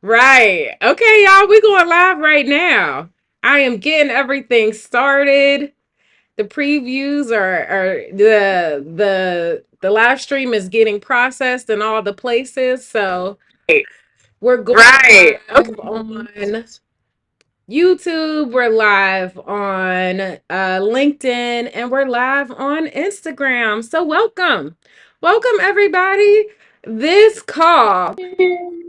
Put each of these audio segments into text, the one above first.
Right. Okay, y'all, we going live right now. I am getting everything started. The previews are the live stream is getting processed in all the places. So we're going live on YouTube, we're live on LinkedIn, and we're live on Instagram. So welcome. Welcome everybody. This call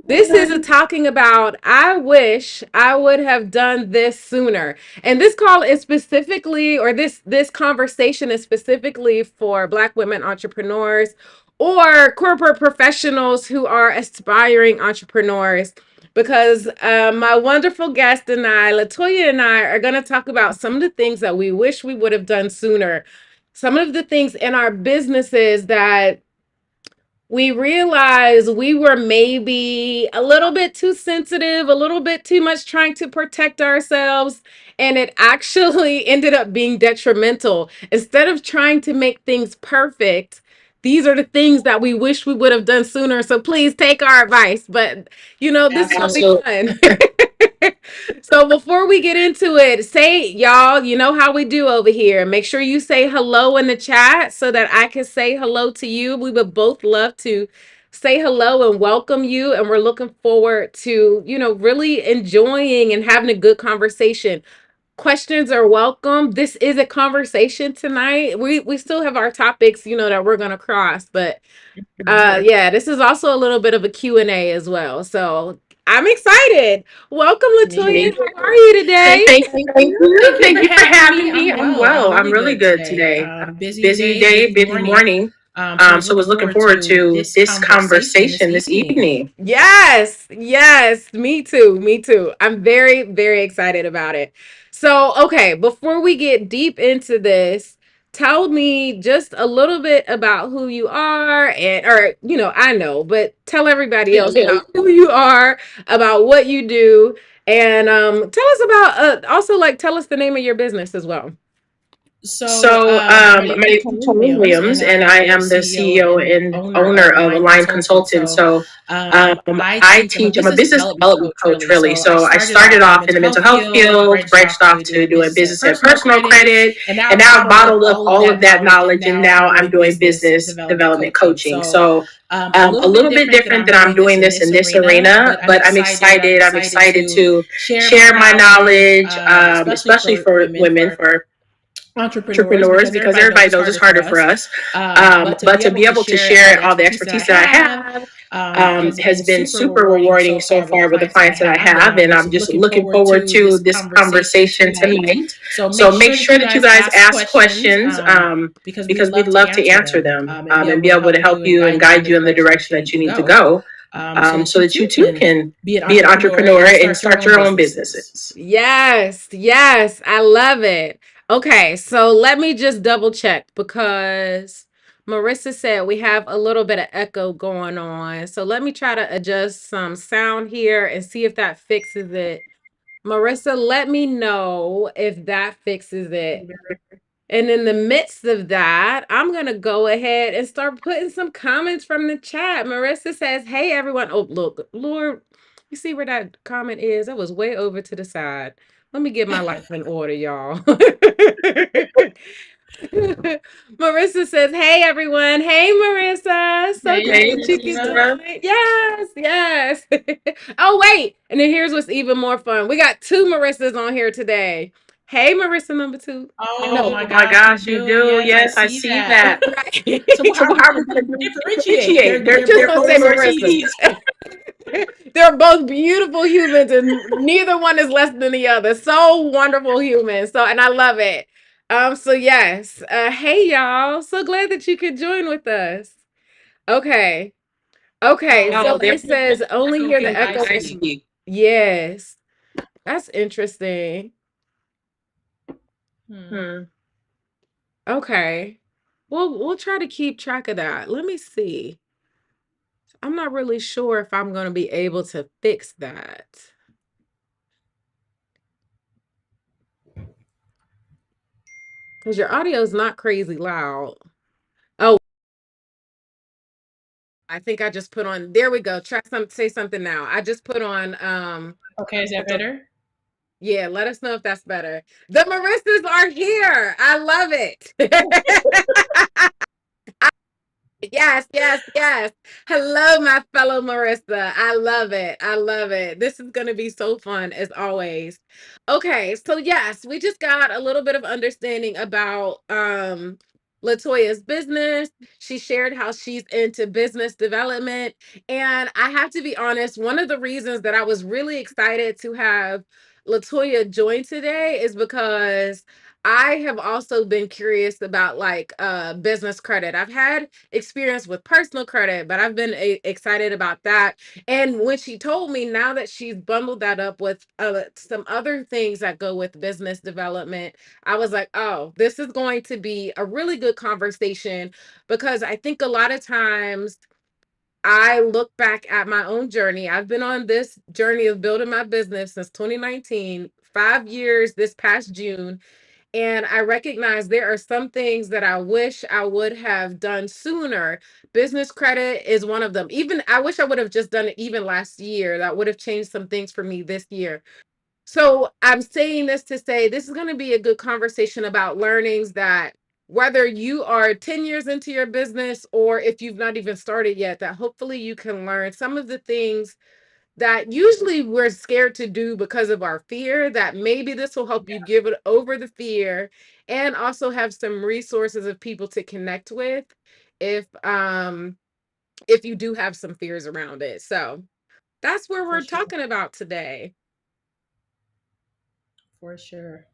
this is talking about, I wish I would have done this sooner. And this call is specifically, or this conversation is specifically for Black women entrepreneurs or corporate professionals who are aspiring entrepreneurs. Because my wonderful guest and I, Latoya and I, are going to talk about some of the things that we wish we would have done sooner. Some of the things in our businesses that we realized we were maybe a little bit too sensitive, a little bit too much trying to protect ourselves. And it actually ended up being detrimental. Instead of trying to make things perfect, these are the things that we wish we would have done sooner. So please take our advice. But, this will be fun. So before we get into it, say, y'all, you know how we do over here. Make sure you say hello in the chat so that I can say hello to you. We would both love to say hello and welcome you. And we're looking forward to, really enjoying and having a good conversation. Questions are welcome. This is a conversation tonight. We still have our topics, that we're gonna cross, but yeah, this is also a little bit of a Q&A as well. So I'm excited. Welcome, Latoya. How are you today? Thank you for having me. I'm well. I'm really good today. Busy day, busy morning. So was looking forward to this conversation this evening. Yes, me too. Me too. I'm very, very excited about it. So, okay, before we get deep into this, tell me just a little bit about who you are or I know, but tell everybody else about who you are, about what you do, and tell us about also like tell us the name of your business as well. My name is Latoya Williams, and I am the CEO and owner of Align Consultants. So, I teach. I'm a business development coach, really. So, I started off in the mental health field, branched off to doing business and personal credit, and now I've bottled up all of that knowledge, and now I'm doing business development coaching. So, a little bit different that I'm doing this in this arena, but I'm excited. I'm excited to share my knowledge, especially for women, for entrepreneurs, because everybody knows it's harder for us. But to be able to share all the expertise that I have has been super rewarding so far with the clients that I have. And I'm just looking forward to this conversation tonight. So make sure that you guys ask questions because we'd love to answer them and be able to help you and guide you in the direction that you need to go. So that you too can be an entrepreneur and start your own businesses. Yes, I love it. Okay, so let me just double check because Marissa said we have a little bit of echo going on. So let me try to adjust some sound here and see if that fixes it. Marissa, let me know if that fixes it. And in the midst of that, I'm going to go ahead and start putting some comments from the chat. Marissa says, hey, everyone. Oh, look, Lord, you see where that comment is? That was way over to the side. Let me get my life in order, y'all. Marissa says, hey, everyone. Hey, Marissa. So good that you can join. Yes. Oh, wait. And then here's what's even more fun. We got two Marissas on here today. Hey, Marissa number two. Oh my gosh, you do. Yes, I see that. Right. So how are we going to differentiate? Just They're gonna both say Marissa. Mercedes. They're both beautiful humans, and neither one is less than the other. So wonderful humans. So, and I love it. So yes. Hey y'all. So glad that you could join with us. Okay. Okay. So it says only hear the echo. I see. Yes. That's interesting. Hmm. Okay. We'll try to keep track of that. Let me see. I'm not really sure if I'm going to be able to fix that. Because your audio is not crazy loud. Oh, I think I just put on, there we go. Say something now. I just put on Okay, is that better? yeah, let us know if that's better. The Marissas are here. I love it. Yes, yes, yes. Hello, my fellow Marissa. I love it. I love it. This is going to be so fun as always. Okay, so yes, we just got a little bit of understanding about Latoya's business. She shared how she's into business development, and I have to be honest, one of the reasons that I was really excited to have Latoya join today is because I have also been curious about like business credit. I've had experience with personal credit, but I've been excited about that. And when she told me now that she's bundled that up with some other things that go with business development, I was like, oh, this is going to be a really good conversation because I think a lot of times I look back at my own journey. I've been on this journey of building my business since 2019, 5 years this past June. And I recognize there are some things that I wish I would have done sooner. Business credit is one of them. Even I wish I would have just done it even last year. That would have changed some things for me this year. So I'm saying this to say this is going to be a good conversation about learnings that whether you are 10 years into your business or if you've not even started yet, that hopefully you can learn some of the things that usually we're scared to do because of our fear, that maybe this will help you give it over the fear and also have some resources of people to connect with if you do have some fears around it. So that's where For we're sure. talking about today. For sure.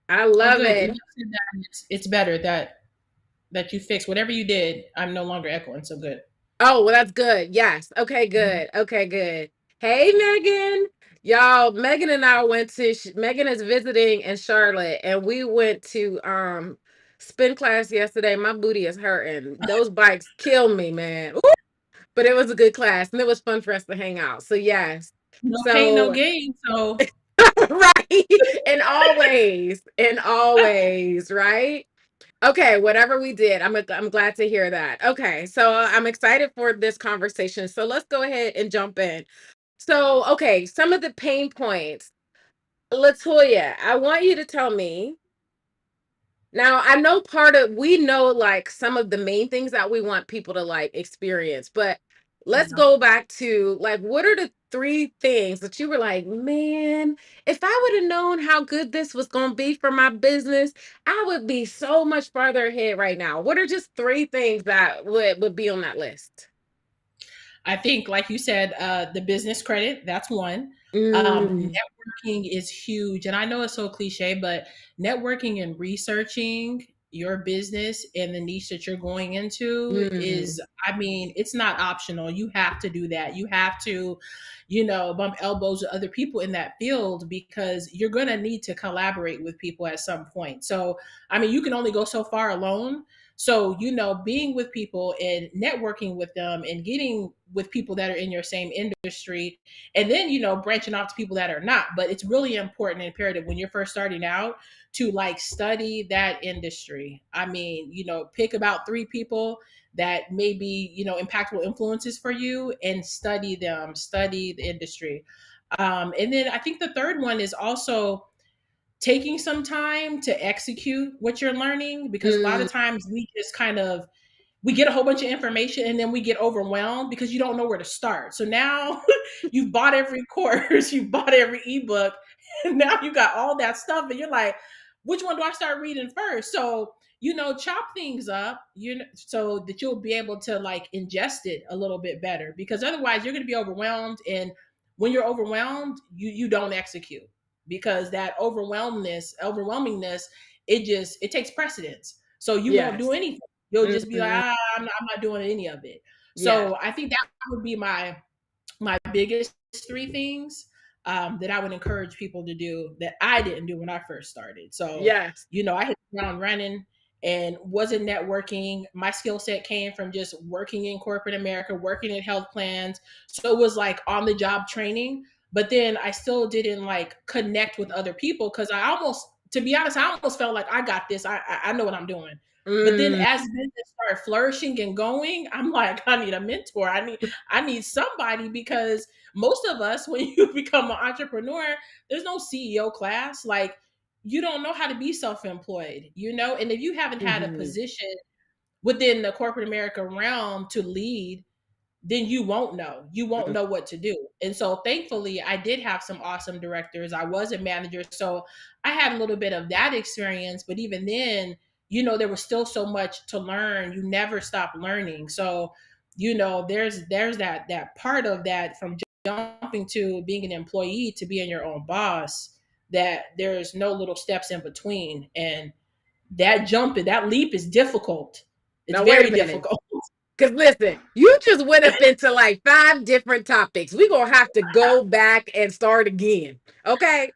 I Oh, love good. You it. said that it's better that you fixed whatever you did. I'm no longer echoing, so good. Oh, well, that's good. Yes. Okay, Mhm. good. Okay, good. Hey, Megan. Y'all, Megan and I went to Megan is visiting in Charlotte, and we went to spin class yesterday. My booty is hurting. Those bikes kill me, man. Ooh, but it was a good class, and it was fun for us to hang out. So yes. No pain, no So gain. So right. And always, right? Okay, whatever we did, I'm glad to hear that. Okay, so I'm excited for this conversation. So let's go ahead and jump in. So, okay, some of the pain points. Latoya, I want you to tell me. Now, I know we know like some of the main things that we want people to like experience, but let's yeah. go back to like, what are the three things that you were like, man, if I would have known how good this was going to be for my business, I would be so much farther ahead right now. What are just three things that would be on that list? I think, like you said, the business credit, that's one. Mm, Networking is huge. And I know it's so cliche, but networking and researching your business and the niche that you're going into is, mm, I mean, it's not optional. You have to do that. You have to, bump elbows with other people in that field because you're going to need to collaborate with people at some point. So, I mean, you can only go so far alone. So, being with people and networking with them and getting with people that are in your same industry, and then, branching off to people that are not. But it's really important and imperative when you're first starting out to like study that industry. I mean, pick about three people that may be, impactful influences for you and study them, study the industry. And then I think the third one is also taking some time to execute what you're learning because a lot mm, of times we just kind of we get a whole bunch of information and then we get overwhelmed because you don't know where to start. So now you've bought every course, you've bought every ebook, and now you got all that stuff and you're like, which one do I start reading first? So, chop things up, so that you'll be able to like ingest it a little bit better because otherwise you're going to be overwhelmed, and when you're overwhelmed, you don't execute because that overwhelmingness, it takes precedence. So you won't do yes. anything. You'll just be like, Mhm, I'm not doing any of it. yes. So I think that would be my biggest three things that I would encourage people to do that I didn't do when I first started. So, Yes. I hit the ground running and wasn't networking. My skill set came from just working in corporate America, working in health plans. So it was like on the job training. But then I still didn't like connect with other people because to be honest, I almost felt like I got this. I know what I'm doing. But then Mm, as business started flourishing and going, I'm like, I need a mentor. I need somebody, because most of us, when you become an entrepreneur, there's no CEO class. Like, you don't know how to be self-employed, and if you haven't had a mhm, position within the corporate America realm to lead, then you won't know what to do. And so thankfully I did have some awesome directors. I was a manager, so I had a little bit of that experience, but even then, there was still so much to learn. You never stop learning. So, there's that part of that, from jumping to being an employee to being your own boss, that there's no little steps in between. And that leap is difficult. It's now wait very a minute. difficult. Because listen, you just went up into like five different topics. We're going to have to go back and start again. Okay.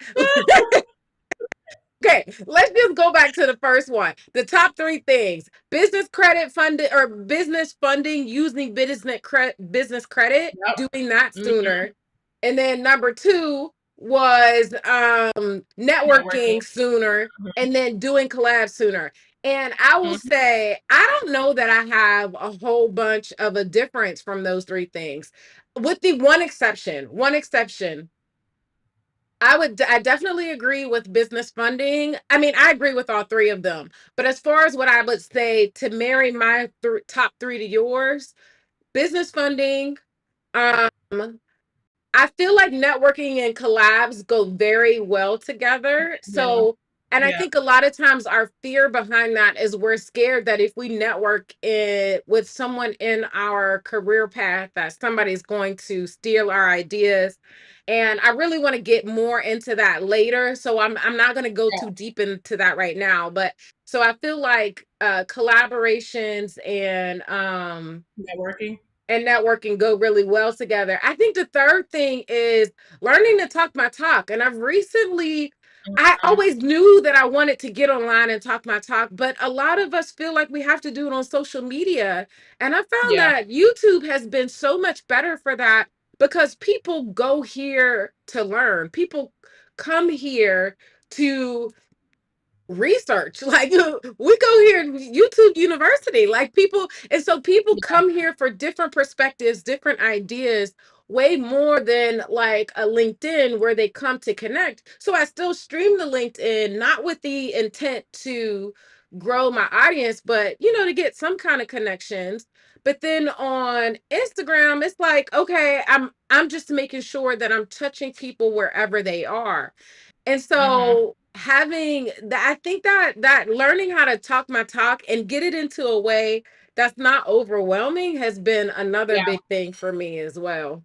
Okay, let's just go back to the first one. The top three things: business credit funding or business funding using business credit, Yep. doing that Mhm. sooner. And then number two was Networking. networking sooner and then doing collabs sooner. And I will Mhm. say, I don't know that I have a whole bunch of a difference from those three things, with the one exception. One exception, I definitely agree with business funding. I mean, I agree with all three of them. But as far as what I would say to marry my top three to yours, business funding, um, I feel like networking and collabs go very well together. Yeah. So, and I Yeah. think a lot of times our fear behind that is we're scared that if we network with someone in our career path, that somebody's going to steal our ideas. And I really want to get more into that later. So I'm not going to go Yeah. too deep into that right now. But so I feel like collaborations Networking. and networking go really well together. I think the third thing is learning to talk my talk. And I Mhm. always knew that I wanted to get online and talk my talk, but a lot of us feel like we have to do it on social media. And I found Yeah. that YouTube has been so much better for that because people go here to learn. People come here to research. Like we go here YouTube University, like people, and so people Yeah. come here for different perspectives, different ideas, way more than like a LinkedIn where they come to connect. So I still stream the LinkedIn, not with the intent to grow my audience, but to get some kind of connections. But then on Instagram, it's like, okay, I'm just making sure that I'm touching people wherever they are. And Mhm. so having that, I think that learning how to talk my talk and get it into a way that's not overwhelming has been another Yeah. big thing for me as well.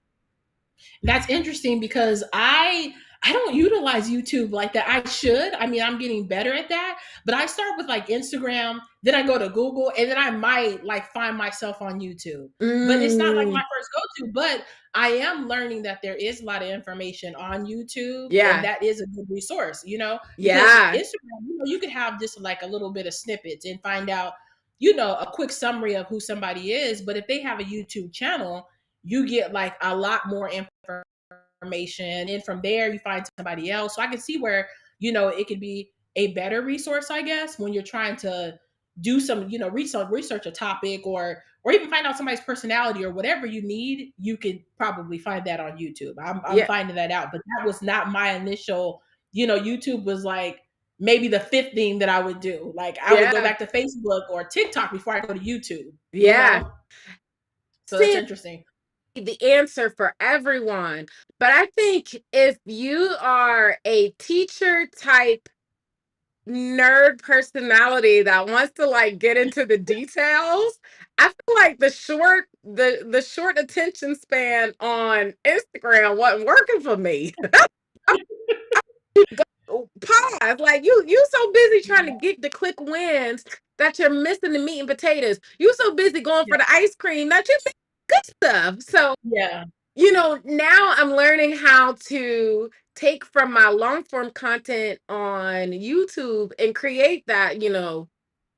That's interesting, because I don't utilize YouTube like that. I should. I mean, I'm getting better at that. But I start with like Instagram, then I go to Google, and then I might like find myself on YouTube. But it's not like Mm, my first go to. But I am learning that there is a lot of information on YouTube, and yeah. that is a good resource, because Yeah. Instagram, you could have just like a little bit of snippets and find out, a quick summary of who somebody is. But if they have a YouTube channel, you get like a lot more information, and from there you find somebody else. So I can see where it could be a better resource, I guess, when you're trying to do some research a topic, or even find out somebody's personality or whatever you need. You could probably find that on YouTube. I'm Yeah. finding that out, but that was not my initial. YouTube was like maybe the fifth thing that I would do. Like, I would go Yeah. back to Facebook or TikTok before I go to YouTube, Yeah. so that's See, interesting. the answer for everyone. But I think if you are a teacher type nerd personality that wants to like get into the details, I feel like the short attention span on Instagram wasn't working for me. Pause. Like you so busy trying to get the quick wins that you're missing the meat and potatoes. You so busy going Yeah. for the ice cream that you miss good stuff. So Yeah. now I'm learning how to take from my long form content on YouTube and create that,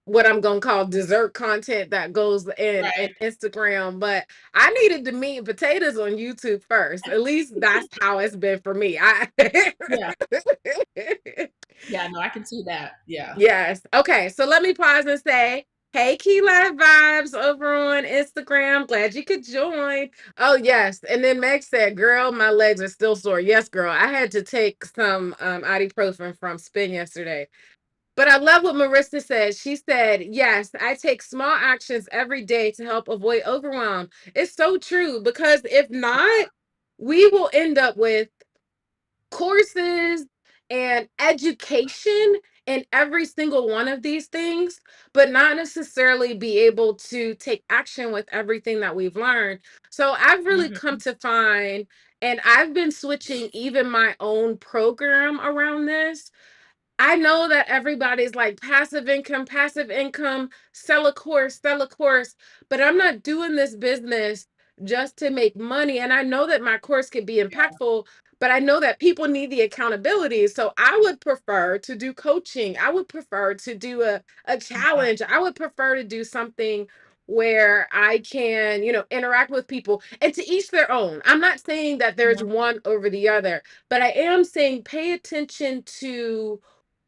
what I'm gonna call dessert content that goes in Right. Instagram. But I needed the meat and potatoes on YouTube first. At least that's how it's been for me. I Yeah. Yeah. No, I can see that. Yeah. Yes. Okay. So let me pause and say, Hey, Key Live Vibes over on Instagram. Glad you could join. Oh, yes. And then Meg said, girl, my legs are still sore. Yes, girl. I had to take some ibuprofen from Spin yesterday. But I love what Marissa said. She said, yes, I take small actions every day to help avoid overwhelm. It's so true because if not, we will end up with courses and education in every single one of these things, but not necessarily be able to take action with everything that we've learned. So I've really come Mm-hmm. to find, and I've been switching even my own program around this. I know that everybody's like passive income, sell a course, but I'm not doing this business just to make money. And I know that my course could be impactful, but I know that people need the accountability. So I would prefer to do coaching. I would prefer to do a Yeah. challenge. I would prefer to do something where I can, interact with people, and to each their own. I'm not saying that there's Mhm. one over the other, but I am saying pay attention to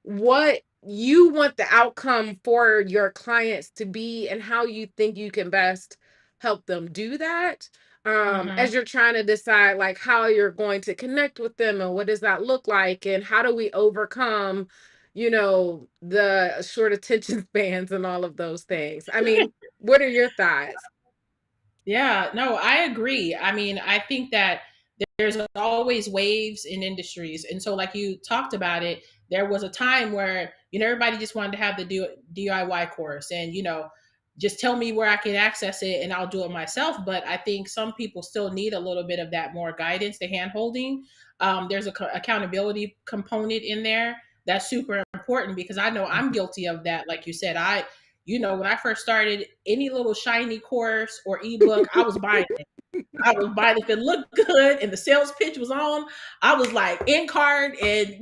what you want the outcome for your clients to be and how you think you can best help them do that, as Mhm. you're trying to decide like how you're going to connect with them and what does that look like and how do we overcome the short attention spans and all of those things. I mean, what are your thoughts? Yeah, no, I agree. I mean, I think that there's always waves in industries. And so, like you talked about it, there was a time where, everybody just wanted to have the DIY course and, just tell me where I can access it and I'll do it myself. But I think some people still need a little bit of that more guidance, the hand holding. There's a accountability component in there that's super important because I know I'm guilty of that. Like you said, when I first started, any little shiny course or ebook, I was buying it. I was buying it if it looked good and the sales pitch was on. I was like in card and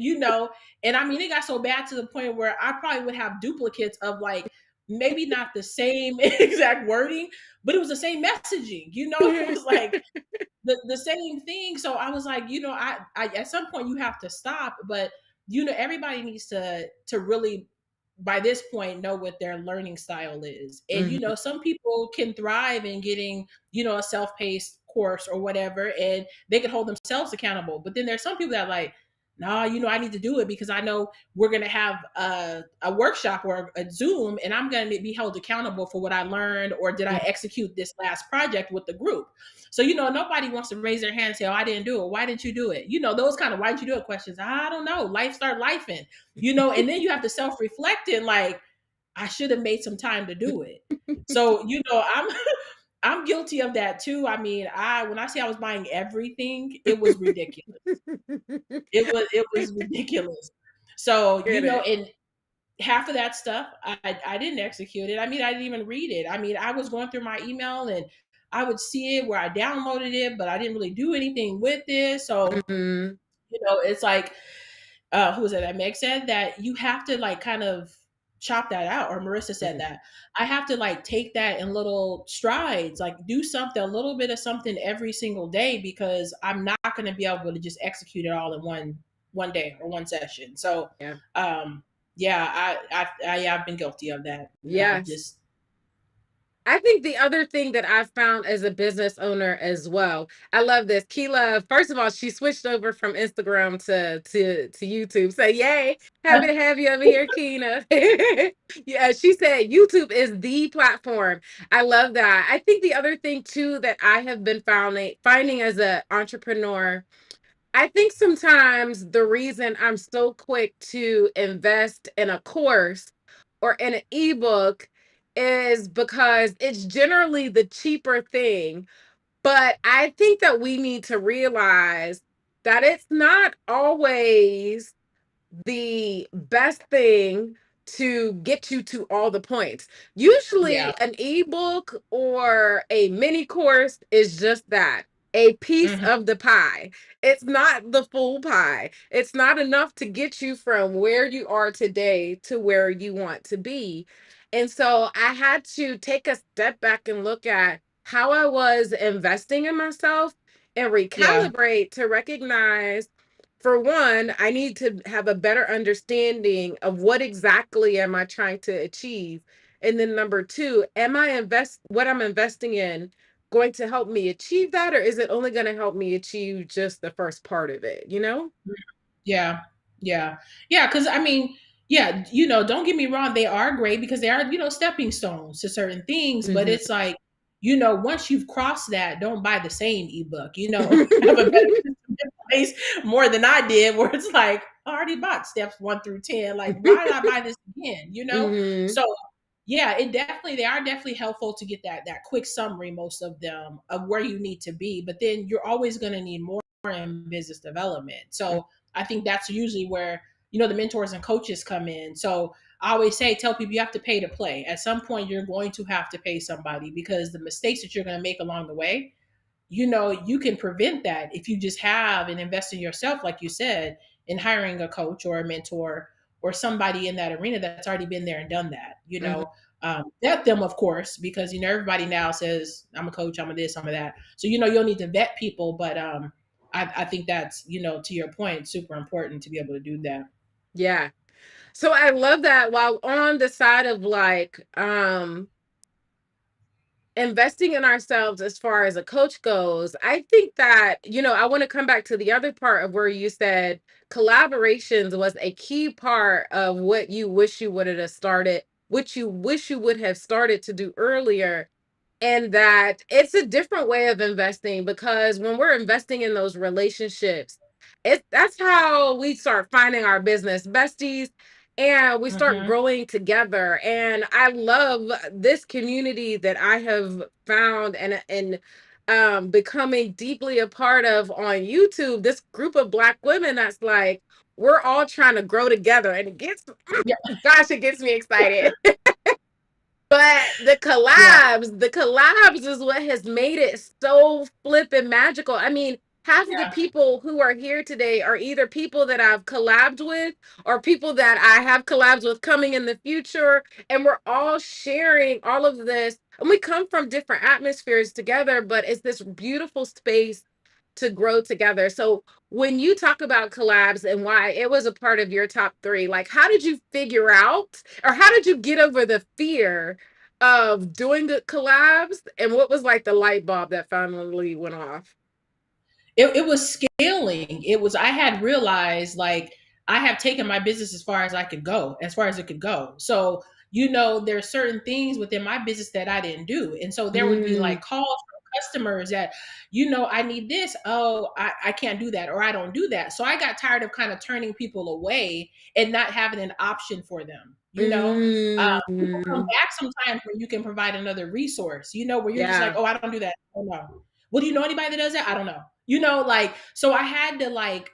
I mean, it got so bad to the point where I probably would have duplicates of like maybe not the same exact wording, but it was the same messaging. It was like the same thing. So I was like, I at some point you have to stop, but everybody needs to really by this point know what their learning style is. And Mhm. some people can thrive in getting, a self-paced course or whatever, and they can hold themselves accountable. But then there's some people that like, no, I need to do it because I know we're going to have a workshop or a Zoom and I'm going to be held accountable for what I learned or did I execute this last project with the group. So, nobody wants to raise their hand and say, oh, I didn't do it. Why didn't you do it? Those kind of why didn't you do it questions. I don't know. Life start lifing, and then you have to self-reflect and like, I should have made some time to do it. So, I'm I'm guilty of that too. I mean, when I say I was buying everything, it was ridiculous. It was ridiculous. So, Get it. and half of that stuff I didn't execute it. I mean, I didn't even read it. I mean, I was going through my email and I would see it where I downloaded it, but I didn't really do anything with it. So, Mhm. it's like who was it that Meg said that you have to like kind of chop that out, or Marissa said Mhm. that I have to like take that in little strides, like do something, a little bit of something every single day because I'm not going to be able to just execute it all in one day or one session. So Yeah. um yeah, yeah, I've been guilty of that. Yes. Just I think the other thing that I've found as a business owner as well, I love this. Keela, first of all, she switched over from Instagram to YouTube. So yay, happy to have you over here, Keena. Yeah, she said YouTube is the platform. I love that. I think the other thing too that I have been finding as an entrepreneur, I think sometimes the reason I'm so quick to invest in a course or in an ebook is because it's generally the cheaper thing. But I think that we need to realize that it's not always the best thing to get you to all the points. yeah. Usually, an ebook or a mini course is just that, a piece Hmm. of the pie. It's not the full pie. It's not enough to get you from where you are today to where you want to be. And so I had to take a step back and look at how I was investing in myself and Yeah. recalibrate to recognize, for one, I need to have a better understanding of what exactly am I trying to achieve. And then number two, am I invest what I'm investing in going to help me achieve that, or is it only going to help me achieve just the first part of it, you know? Yeah. Yeah. Yeah. Cause I mean, yeah, you know, don't get me wrong, they are great because they are, you know, stepping stones to certain things, but Hmm. it's like, you know, once you've crossed that, don't buy the same ebook, you know, have a better system in place more than I did, where it's like, I already bought steps 1 through 10. Like, why did I buy this again? You know? Hmm. So yeah, they are definitely helpful to get that quick summary, most of them, of where you need to be. But then you're always gonna need more in business development. So I think that's usually where, you know, the mentors and coaches come in. So I always tell people you have to pay to play. At some point, you're going to have to pay somebody, because the mistakes that you're going to make along the way, you know, you can prevent that if you just have and invest in yourself, like you said, in hiring a coach or a mentor or somebody in that arena that's already been there and done that, you Hmm. know. Vet them, of course, because, you know, everybody now says, I'm a coach, I'm a this, I'm a that. So, you know, you'll need to vet people, but I think that's, you know, to your point, super important to be able to do that. Yeah. So I love that. While on the side of like investing in ourselves as far as a coach goes, I think that, I want to come back to the other part of where you said collaborations was a key part of what you wish you would have started, which you wish you would have started to do earlier. And that it's a different way of investing, because when we're investing in those relationships, that's how we start finding our business besties, and we start Hmm. growing together. And I love this community that I have found and becoming deeply a part of on YouTube, this group of Black women that's like, we're all trying to grow together, and it gets Yeah, gosh, it gets me excited. But yeah, the collabs is what has made it so flippin' magical. I mean, half of the yeah, people who are here today are either people that I've collabed with or people that I have collabs with coming in the future. And we're all sharing all of this. And we come from different atmospheres together, but it's this beautiful space to grow together. So when you talk about collabs and why it was a part of your top three, like how did you figure out, or how did you get over the fear of doing the collabs, and what was like the light bulb that finally went off? it was scaling. It was, I had realized, like, I have taken my business as far as I could go, as far as it could go. So, you know, there are certain things within my business that I didn't do. And so there would be Mm, like calls from customers that, you know, I need this. Oh, I can't do that, or I don't do that. So I got tired of kind of turning people away and not having an option for them, you know. People come mm, back sometimes when you can provide another resource, you know, where you're just like, yeah. oh, I don't do that. Oh no. Well, do you know anybody that does that? I don't know. You know, like, so I had to like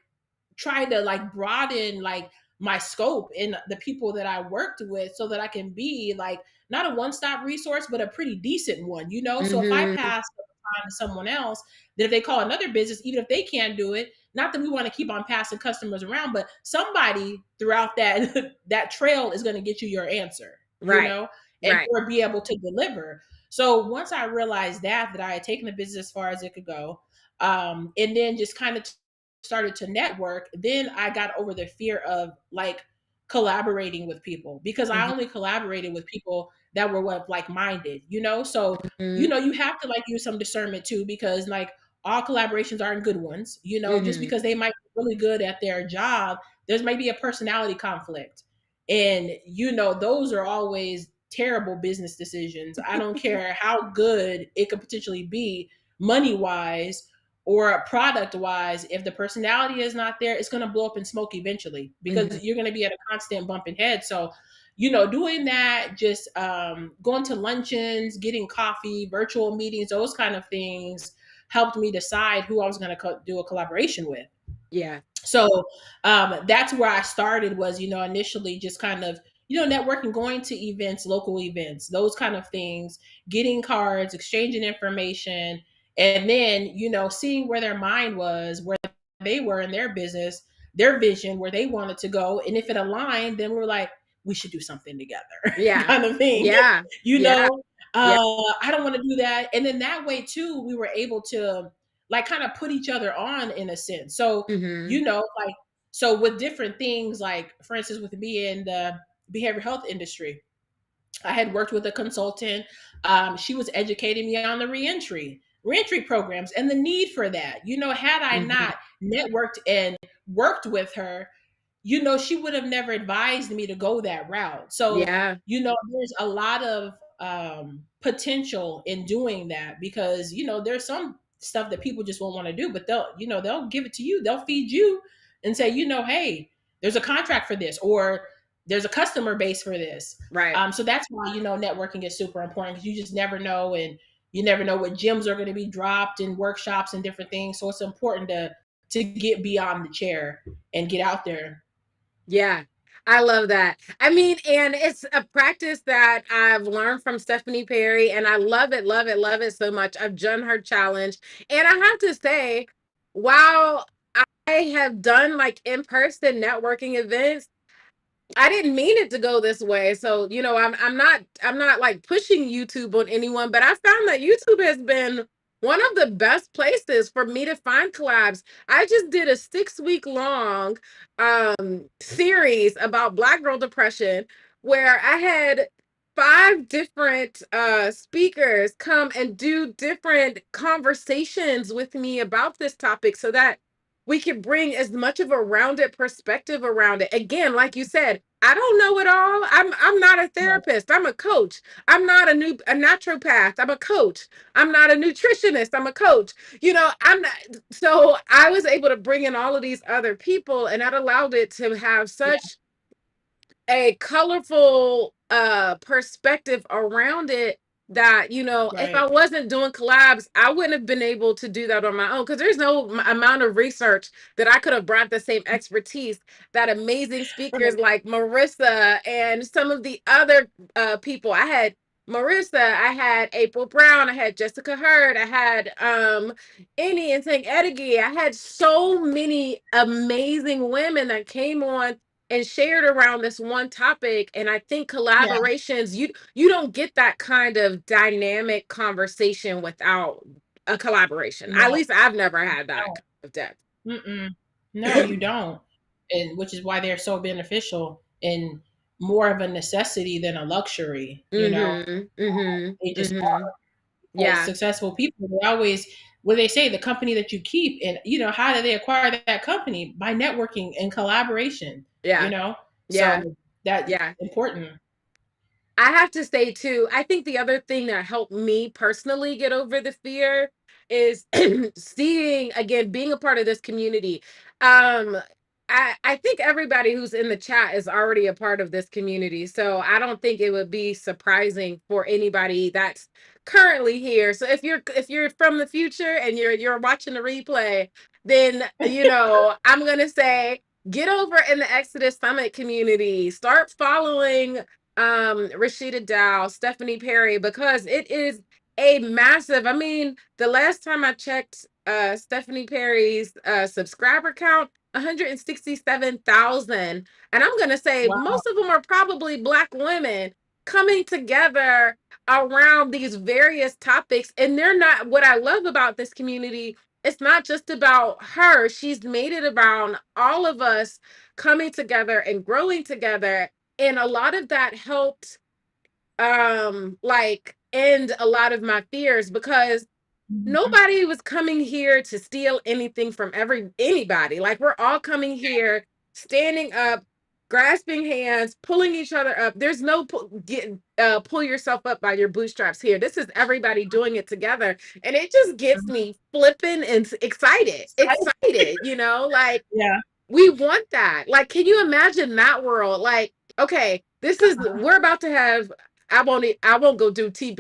try to like broaden like my scope and the people that I worked with, so that I can be like not a one-stop resource, but a pretty decent one, you know? So if I Hmm. pass the time to someone else, that if they call another business, even if they can't do it, not that we want to keep on passing customers around, but somebody throughout that that trail is going to get you your answer, you Right. know, and Right. or be able to deliver. So once I realized that I had taken the business as far as it could go, and then just kind of started to network, then I got over the fear of like collaborating with people, because I Hmm. only collaborated with people that were what like minded, you know? So, you Hmm. know, you have to like use some discernment too, because like all collaborations aren't good ones, you know, just Hmm. because they might be really good at their job, there's maybe a personality conflict. And, you know, those are always terrible business decisions. I don't care how good it could potentially be money wise or product wise. If the personality is not there, it's going to blow up in smoke eventually, Hmm. because you're going to be at a constant bumping head. So, you know, doing that, just going to luncheons, getting coffee, virtual meetings, those kind of things helped me decide who I was going to do a collaboration with. Yeah. So that's where I started, was, you know, initially just kind of, you know, networking, going to events, local events, those kind of things, getting cards, exchanging information, and then, you know, seeing where their mind was, where they were in their business, their vision, where they wanted to go. And if it aligned, then we're like, we should do something together Yeah. kind of thing, Yeah. you Yeah. know. Yeah. I don't want to do that. And then that way too, we were able to like kind of put each other on in a sense. So, Hmm. you know, like, so with different things, like for instance, with me in the behavioral health industry, I had worked with a consultant. She was educating me on the reentry programs and the need for that. Had I Mhm. not networked and worked with her, she would have never advised me to go that route. So, Yeah. there's a lot of potential in doing that, because, there's some stuff that people just won't want to do, but they'll give it to you. They'll feed you and say, hey, there's a contract for this, or there's a customer base for this. Right. So that's why, networking is super important, because you just never know. And you never know what gems are going to be dropped in workshops and different things. So it's important to get beyond the chair and get out there. Yeah. I love that. I mean, and it's a practice that I've learned from Stephanie Perry, and I love it, love it, love it so much. I've done her challenge. And I have to say, while I have done like in-person networking events, I didn't mean it to go this way. So, I'm not like pushing YouTube on anyone, but I found that YouTube has been one of the best places for me to find collabs. I just did a 6-week long series about Black girl depression, where I had 5 different speakers come and do different conversations with me about this topic, so that we can bring as much of a rounded perspective around it. Again, like you said, I don't know it all. I'm not a Yeah. therapist. I'm a coach. I'm not a naturopath. I'm a coach. I'm not a nutritionist. I'm a coach. I'm not. So I was able to bring in all of these other people, and that allowed it to have Yeah. such a colorful perspective around it, that if I Right. wasn't doing collabs, I wouldn't have been able to do that on my own, because there's no amount of research that I could have brought the same expertise that amazing speakers Right. like Marissa and some of the other people. I had Marissa, I had April Brown, I had Jessica Hurd, I had Annie and Tank Edigi. I had so many amazing women that came on and shared around this one topic. And I think Yeah. collaborations, you don't get that kind of dynamic conversation without a collaboration. At No. least I've never had that No. kind of depth. Mm-mm. No, you don't. And which is why they're so beneficial and more of a necessity than a luxury. Mhm. Mhm. They just Mhm. Because Yeah. successful people, they always, what they say, the company that you keep. And how do they acquire that company? By networking and collaboration. you Yeah. know Yeah. so that's Yeah. important. I have to say too, I think the other thing that helped me personally get over the fear is seeing, again, being a part of this community. Um I think everybody who's in the chat is already a part of this community. So I don't think it would be surprising for anybody that's currently here. So if you're from the future and you're watching the replay, then I'm gonna say get over in the Exodus Summit community. Start following Rashida Dow, Stephanie Perry, because it is a massive, I mean, the last time I checked Stephanie Perry's subscriber count, 167,000. And I'm going to say Wow. most of them are probably Black women coming together around these various topics. And they're not, what I love about this community, it's not just about her. She's made it around all of us coming together and growing together, and a lot of that helped like end a lot of my fears, because Mhm. nobody was coming here to steal anything from anybody. Like, we're all coming here standing up, grasping hands, pulling each other up. There's no pull yourself up by your bootstraps here. This is everybody doing it together, and it just gets me flipping and excited, like Yeah. we want that. Like, can you imagine that world? Like, okay, we're about to have, I won't go too deep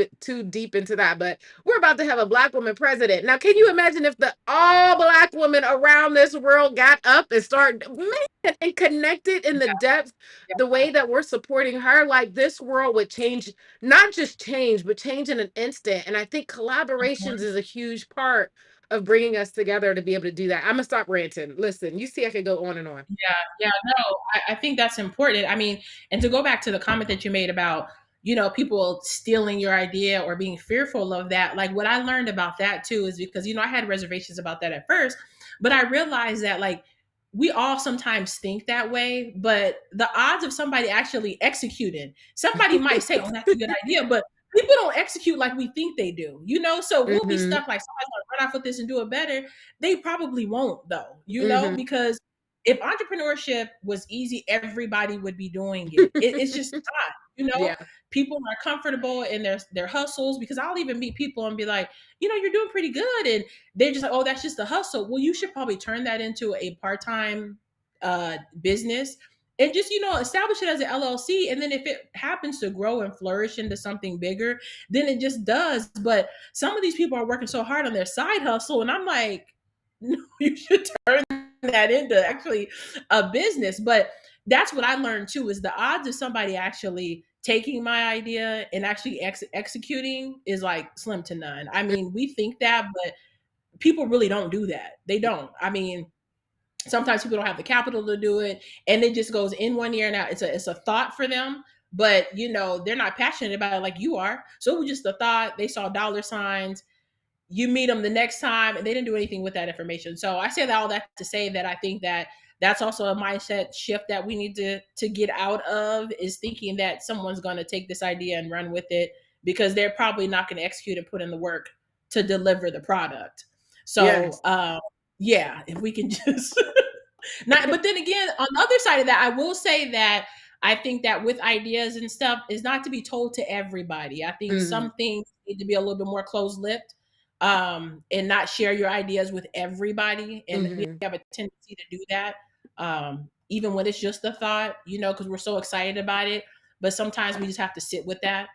into that, but we're about to have a Black woman president. Now, can you imagine if the all Black women around this world got up and started, man, and connected in the depth the way that we're supporting her? Like, this world would change, not just change, but change in an instant. And I think collaborations is a huge part of bringing us together to be able to do that. I'm gonna stop ranting. Listen, you see, I could go on and on. Yeah, yeah, no, I think that's important. I mean, and to go back to the comment that you made about, people stealing your idea or being fearful of that, like what I learned about that too is because, I had reservations about that at first, but I realized that, like, we all sometimes think that way, but the odds of somebody actually executing, somebody might say, "Oh, that's a good idea," but people don't execute like we think they do, you know? So we'll be Mhm. stuck like somebody's gonna run off with this and do it better. They probably won't though, you know, Mhm. because if entrepreneurship was easy, everybody would be doing it. It's just not, you know. Yeah. People are comfortable in their hustles because I'll even meet people and be like, you know, you're doing pretty good, and they're just like, oh, that's just a hustle. Well, you should probably turn that into a part-time business and just, you know, establish it as an LLC. And then if it happens to grow and flourish into something bigger, then it just does. But some of these people are working so hard on their side hustle. And I'm like, no, you should turn that into actually a business. But that's what I learned too, is the odds of somebody actually taking my idea and actually executing is like slim to none. I mean, we think that, but people really don't do that. They don't. I mean, sometimes people don't have the capital to do it, and it just goes in one ear and out. It's a thought for them, but you know they're not passionate about it like you are. So it was just a thought. They saw dollar signs. You meet them the next time, and they didn't do anything with that information. So I say that all that to say that I think that that's also a mindset shift that we need to get out of, is thinking that someone's going to take this idea and run with it, because they're probably not going to execute and put in the work to deliver the product. So Yes. yeah, if we can just not, but then again, on the other side of that, I will say that I think that with ideas and stuff is not to be told to everybody. I think Mhm. some things need to be a little bit more closed-lipped, and not share your ideas with everybody. And we Mhm. have a tendency to do that, even when it's just a thought, you know, because we're so excited about it. But sometimes we just have to sit with that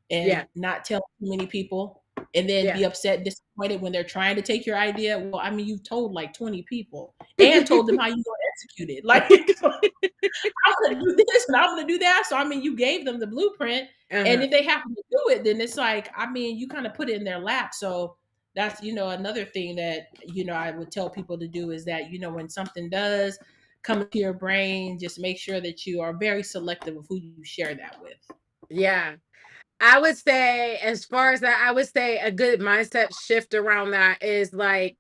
Yeah. and not tell too many people, and then Yeah. be upset, disappointed when they're trying to take your idea. Well, I mean, you've told like 20 people and told them how you gonna execute it. Like, I'm gonna do this and I'm gonna do that. So I mean, you gave them the blueprint, and Uh-huh. if they happen to do it, then it's like, I mean, you kind of put it in their lap. So that's, you know, another thing that, you know, I would tell people to do is that, you know, when something does come into your brain, just make sure that you are very selective of who you share that with. Yeah. I would say, as far as that, I would say a good mindset shift around that is like,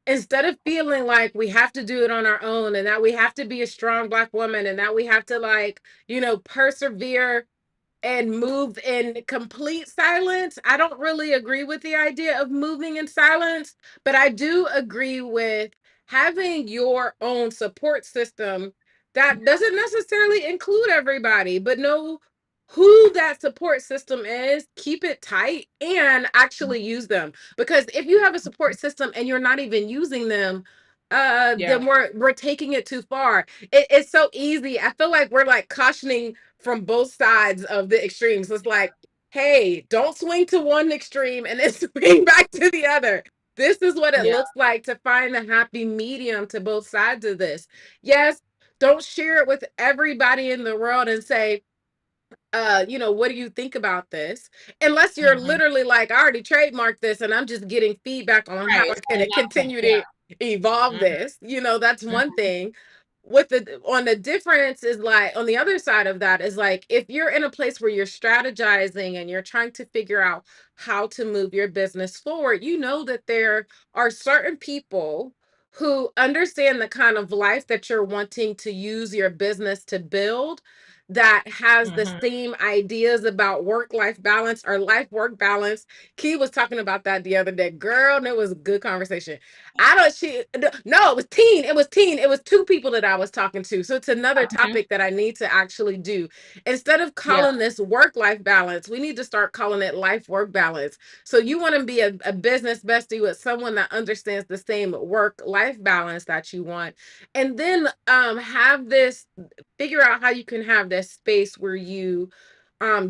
instead of feeling like we have to do it on our own and that we have to be a strong Black woman and that we have to, like, persevere and move in complete silence. I don't really agree with the idea of moving in silence, but I do agree with having your own support system that doesn't necessarily include everybody, but know who that support system is, keep it tight, and actually use them. Because if you have a support system and you're not even using them, Yeah. then we're taking it too far. It's so easy. I feel like we're like cautioning from both sides of the extremes. It's like, hey, don't swing to one extreme and then swing back to the other. This is what it Yeah. looks like to find a happy medium to both sides of this. Yes, don't share it with everybody in the world and say, what do you think about this? Unless you're Hmm. literally like, I already trademarked this and I'm just getting feedback on how Right. I It's on can a laptop. continue Yeah. to evolve Hmm. this. That's one Hmm. thing. With the on the difference is like on the other side of that is like if you're in a place where you're strategizing and you're trying to figure out how to move your business forward, you know that there are certain people who understand the kind of life that you're wanting to use your business to build, that has the Hmm. same ideas about work-life balance or life-work balance. Key was talking about that the other day. Girl, and it was a good conversation. I don't she No, it was two people that I was talking to. So it's another Hmm. topic that I need to actually do. Instead of Yeah. calling this work-life balance, we need to start calling it life-work balance. So you want to be a business bestie with someone that understands the same work-life balance that you want. And then have this figure out how you can have this space where you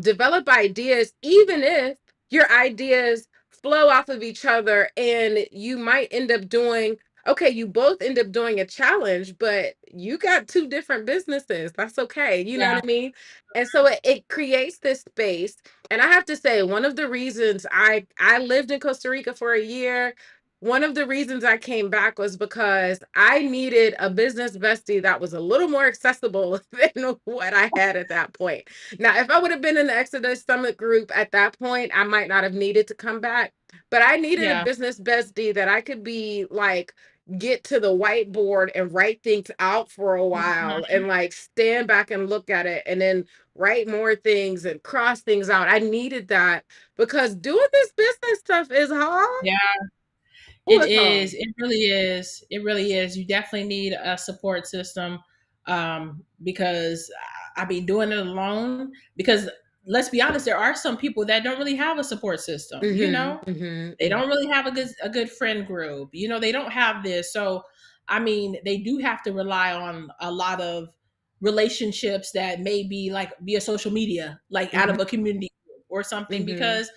develop ideas, even if your ideas flow off of each other and you might end up doing, okay, you both end up doing a challenge, but you got two different businesses. That's okay. You know Yeah. what I mean? And so it creates this space. And I have to say, one of the reasons I lived in Costa Rica for a year, one of the reasons I came back was because I needed a business bestie that was a little more accessible than what I had at that point. Now, if I would have been in the Exodus Summit group at that point, I might not have needed to come back. But I needed a Yeah. business bestie that I could be like, get to the whiteboard and write things out for a while Mhm. and like stand back and look at it and then write more things and cross things out. I needed that because doing this business stuff is hard. Yeah, Oh, it it's is. hard. It really is. It really is. You definitely need a support system, because I be doing it alone. Because let's be honest, there are some people that don't really have a support system. Mm-hmm. Mm-hmm. They Mm-hmm. don't really have a good friend group. They don't have this. So I mean, they do have to rely on a lot of relationships that may be like via social media, like out Mm-hmm. of a community group or something, Mm-hmm. because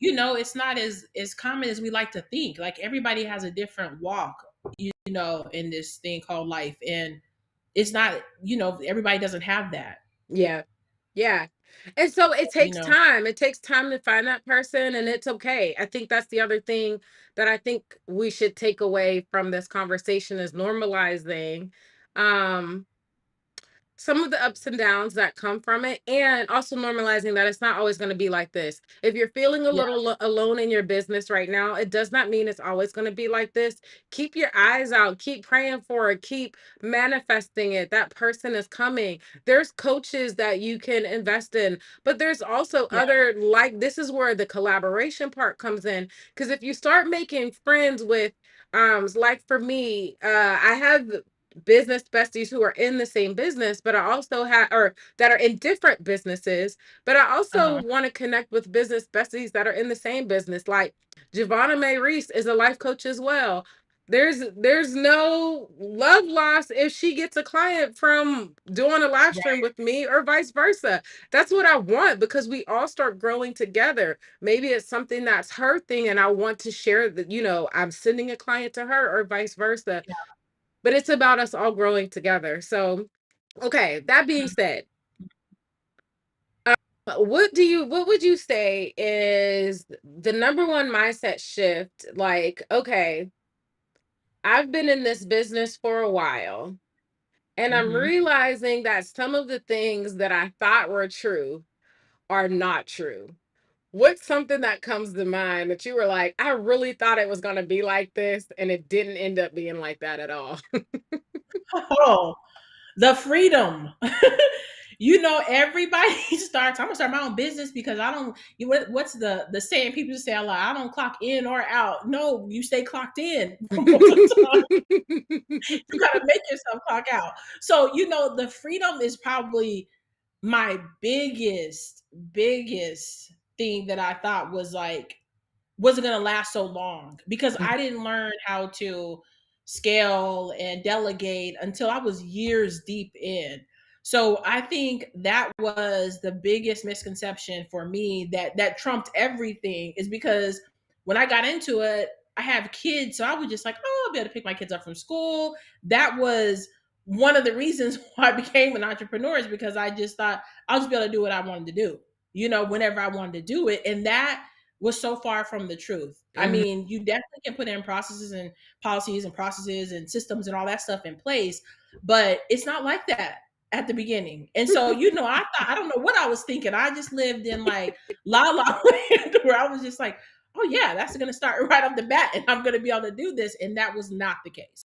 it's not as common as we like to think. Like everybody has a different walk, in this thing called life, and it's not, everybody doesn't have that. Yeah. Yeah. And so it You takes know, time. It takes time to find that person, and it's okay. I think that's the other thing that I think we should take away from this conversation is normalizing um some of the ups and downs that come from it, and also normalizing that it's not always going to be like this. If you're feeling a yeah, little alone in your business right now, it does not mean it's always going to be like this. Keep your eyes out, keep praying for it, keep manifesting it. That person is coming. There's coaches that you can invest in, but there's also yeah, other, like, this is where the collaboration part comes in, because if you start making friends with like for me, I have business besties who are in the same business, but I also have, or that are in different businesses, but I also uh-huh, want to connect with business besties that are in the same business. Like Giovanna May Reese is a life coach as well. There's no love loss if she gets a client from doing a live stream right, with me or vice versa. That's what I want, because we all start growing together. Maybe it's something that's her thing and I want to share that, I'm sending a client to her or vice versa, yeah. but it's about us all growing together. So, okay, that being said, what would you say is the number one mindset shift? Like, okay, I've been in this business for a while, and I'm Hmm. realizing that some of the things that I thought were true are not true. What's something that comes to mind that you were like, I really thought it was going to be like this, and it didn't end up being like that at all? Oh, the freedom. Everybody starts. I'm gonna start my own business because I don't. What's the saying people say a lot? I don't clock in or out. No, you stay clocked in most of the time. You gotta make yourself clock out. So the freedom is probably my biggest thing that I thought was like wasn't going to last so long because I didn't learn how to scale and delegate until I was years deep in. So I think that was the biggest misconception for me that trumped everything is because when I got into it, I have kids, so I was just like, oh, I'll be able to pick my kids up from school. That was one of the reasons why I became an entrepreneur is because I just thought I'll just be able to do what I wanted to do, whenever I wanted to do it. And that was so far from the truth. I Mhm. mean, you definitely can put in processes and policies and processes and systems and all that stuff in place, but it's not like that at the beginning. And so, I don't know what I was thinking. I just lived in like la la land where I was just like, oh yeah, that's going to start right off the bat and I'm going to be able to do this. And that was not the case.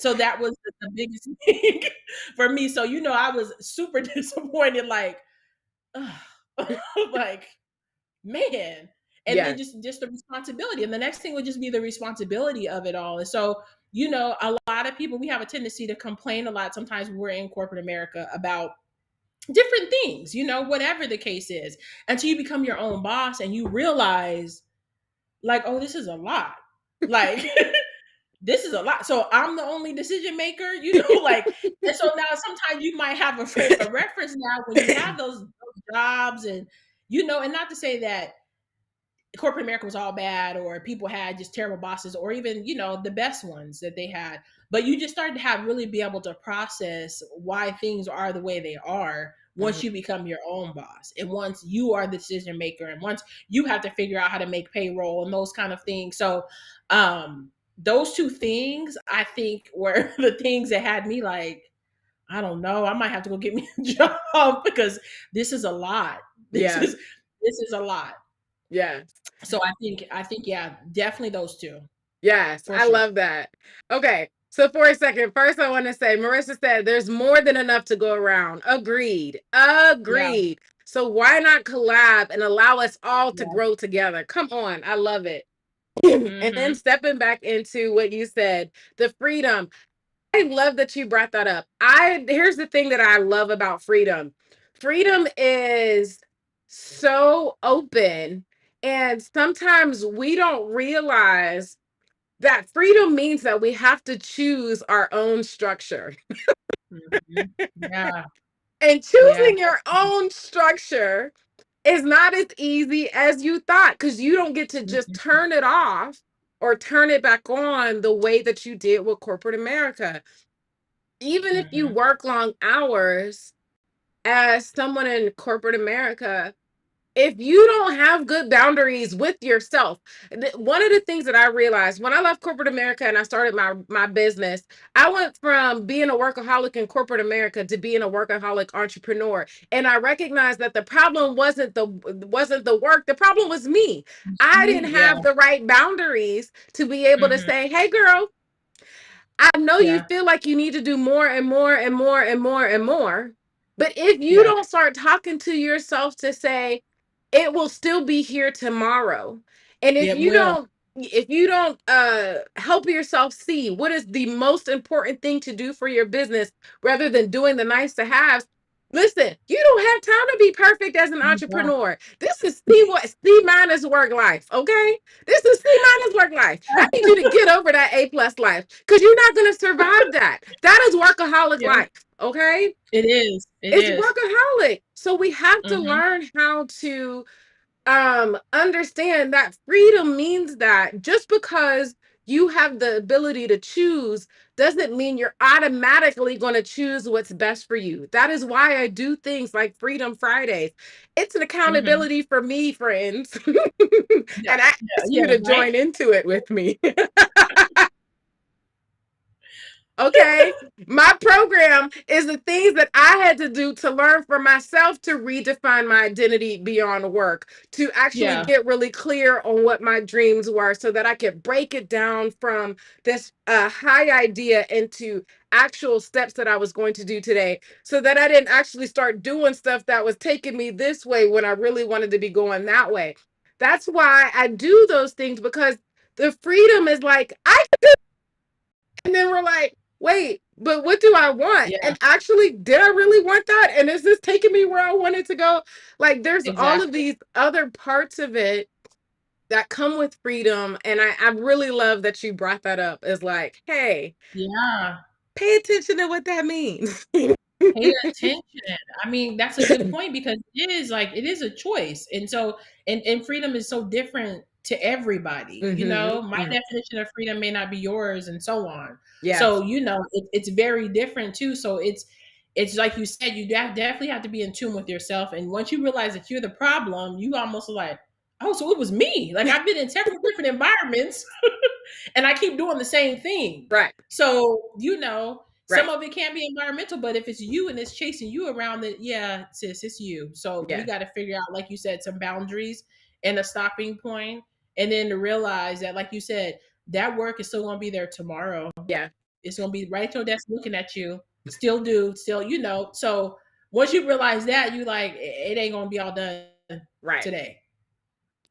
So that was the biggest thing for me. So, I was super disappointed, like, like, man. And then Yeah. just the responsibility, and the next thing would just be the responsibility of it all. And so a lot of people, we have a tendency to complain a lot sometimes when we're in corporate America about different things, whatever the case is, until you become your own boss and you realize like, oh, this is a lot, like this is a lot. So I'm the only decision maker, like, and so now sometimes you might have a reference now when you have those jobs, and and not to say that corporate America was all bad or people had just terrible bosses or even, the best ones that they had. But you just started to have really be able to process why things are the way they are once Mhm. you become your own boss. And once you are the decision maker and once you have to figure out how to make payroll and those kind of things. So those two things I think were the things that had me like, I don't know, I might have to go get me a job because this is a lot. This Yeah. is this is a lot. Yeah. So I think yeah, definitely those two. Yes, for I sure. love that. Okay, so for a second, first I want to say Marissa said there's more than enough to go around. Agreed. Yeah. Agreed. So why not collab and allow us all to Yeah. grow together? Come on, I love it. And then Mm-hmm. stepping back into what you said, the freedom. I love that you brought that up. I Here's the thing that I love about freedom. Freedom is so open, and sometimes we don't realize that freedom means that we have to choose our own structure. Mm-hmm. Yeah. And Yeah. choosing your own structure is not as easy as you thought, because you don't get to just Mm-hmm. turn it off or turn it back on the way that you did with corporate America. Even if you Mm-hmm. work long hours as someone in corporate America, if you don't have good boundaries with yourself. One of the things that I realized when I left corporate America and I started my business, I went from being a workaholic in corporate America to being a workaholic entrepreneur. And I recognized that the problem wasn't the work, the problem was me. I didn't Yeah. have the right boundaries to be able to Mm-hmm. say, hey girl, I know you Yeah. feel like you need to do more and more and more and more and more. But if you Yeah. don't start talking to yourself to say, it will still be here tomorrow. And if It you will. don't help yourself see what is the most important thing to do for your business rather than doing the nice to haves, listen, you don't have time to be perfect as an Yeah. entrepreneur. This is C minus work life, okay? This is C minus work life. I need you to get over that A plus life, because you're not going to survive that. That is workaholic Yeah. life, okay? It is. It It's is. workaholic. So we have to Mm-hmm. learn how to understand that freedom means that just because you have the ability to choose doesn't mean you're automatically going to choose what's best for you. That is why I do things like Freedom Fridays. It's an Mm-hmm. accountability for me, friends. Yeah. And I Yeah. ask you Yeah. to Right. join into it with me. Okay. My program is the things that I had to do to learn for myself to redefine my identity beyond work, to actually Yeah. get really clear on what my dreams were so that I could break it down from this high idea into actual steps that I was going to do today, so that I didn't actually start doing stuff that was taking me this way when I really wanted to be going that way. That's why I do those things, because the freedom is like, and then we're like, wait, but what do I want? Yeah. And actually, did I really want that? And is this taking me where I wanted to go? Like, there's all of Exactly. these other parts of it that come with freedom. And I really love that you brought that up, is like, hey, Yeah. pay attention to what that means. Pay attention. I mean, that's a good point because it is like it is a choice. And so and freedom is so different to everybody. You Hmm. know, my definition of freedom may not be yours and so on. Yes, So, it's very different too. So it's like you said, definitely have to be in tune with yourself. And once you realize that you're the problem, you almost are like, oh, so it was me. Like I've been in several different environments and I keep doing the same thing. right, So, some right. of it can be environmental, but if it's you and it's chasing you around, then yeah, sis, it's you. So we Yeah, got to figure out, like you said, some boundaries and a stopping point, and then to realize that, like you said, that work is still going to be there tomorrow. yeah, It's going to be right at your desk looking at you. Still do, still, So once you realize that, you like it ain't going to be all done right. today.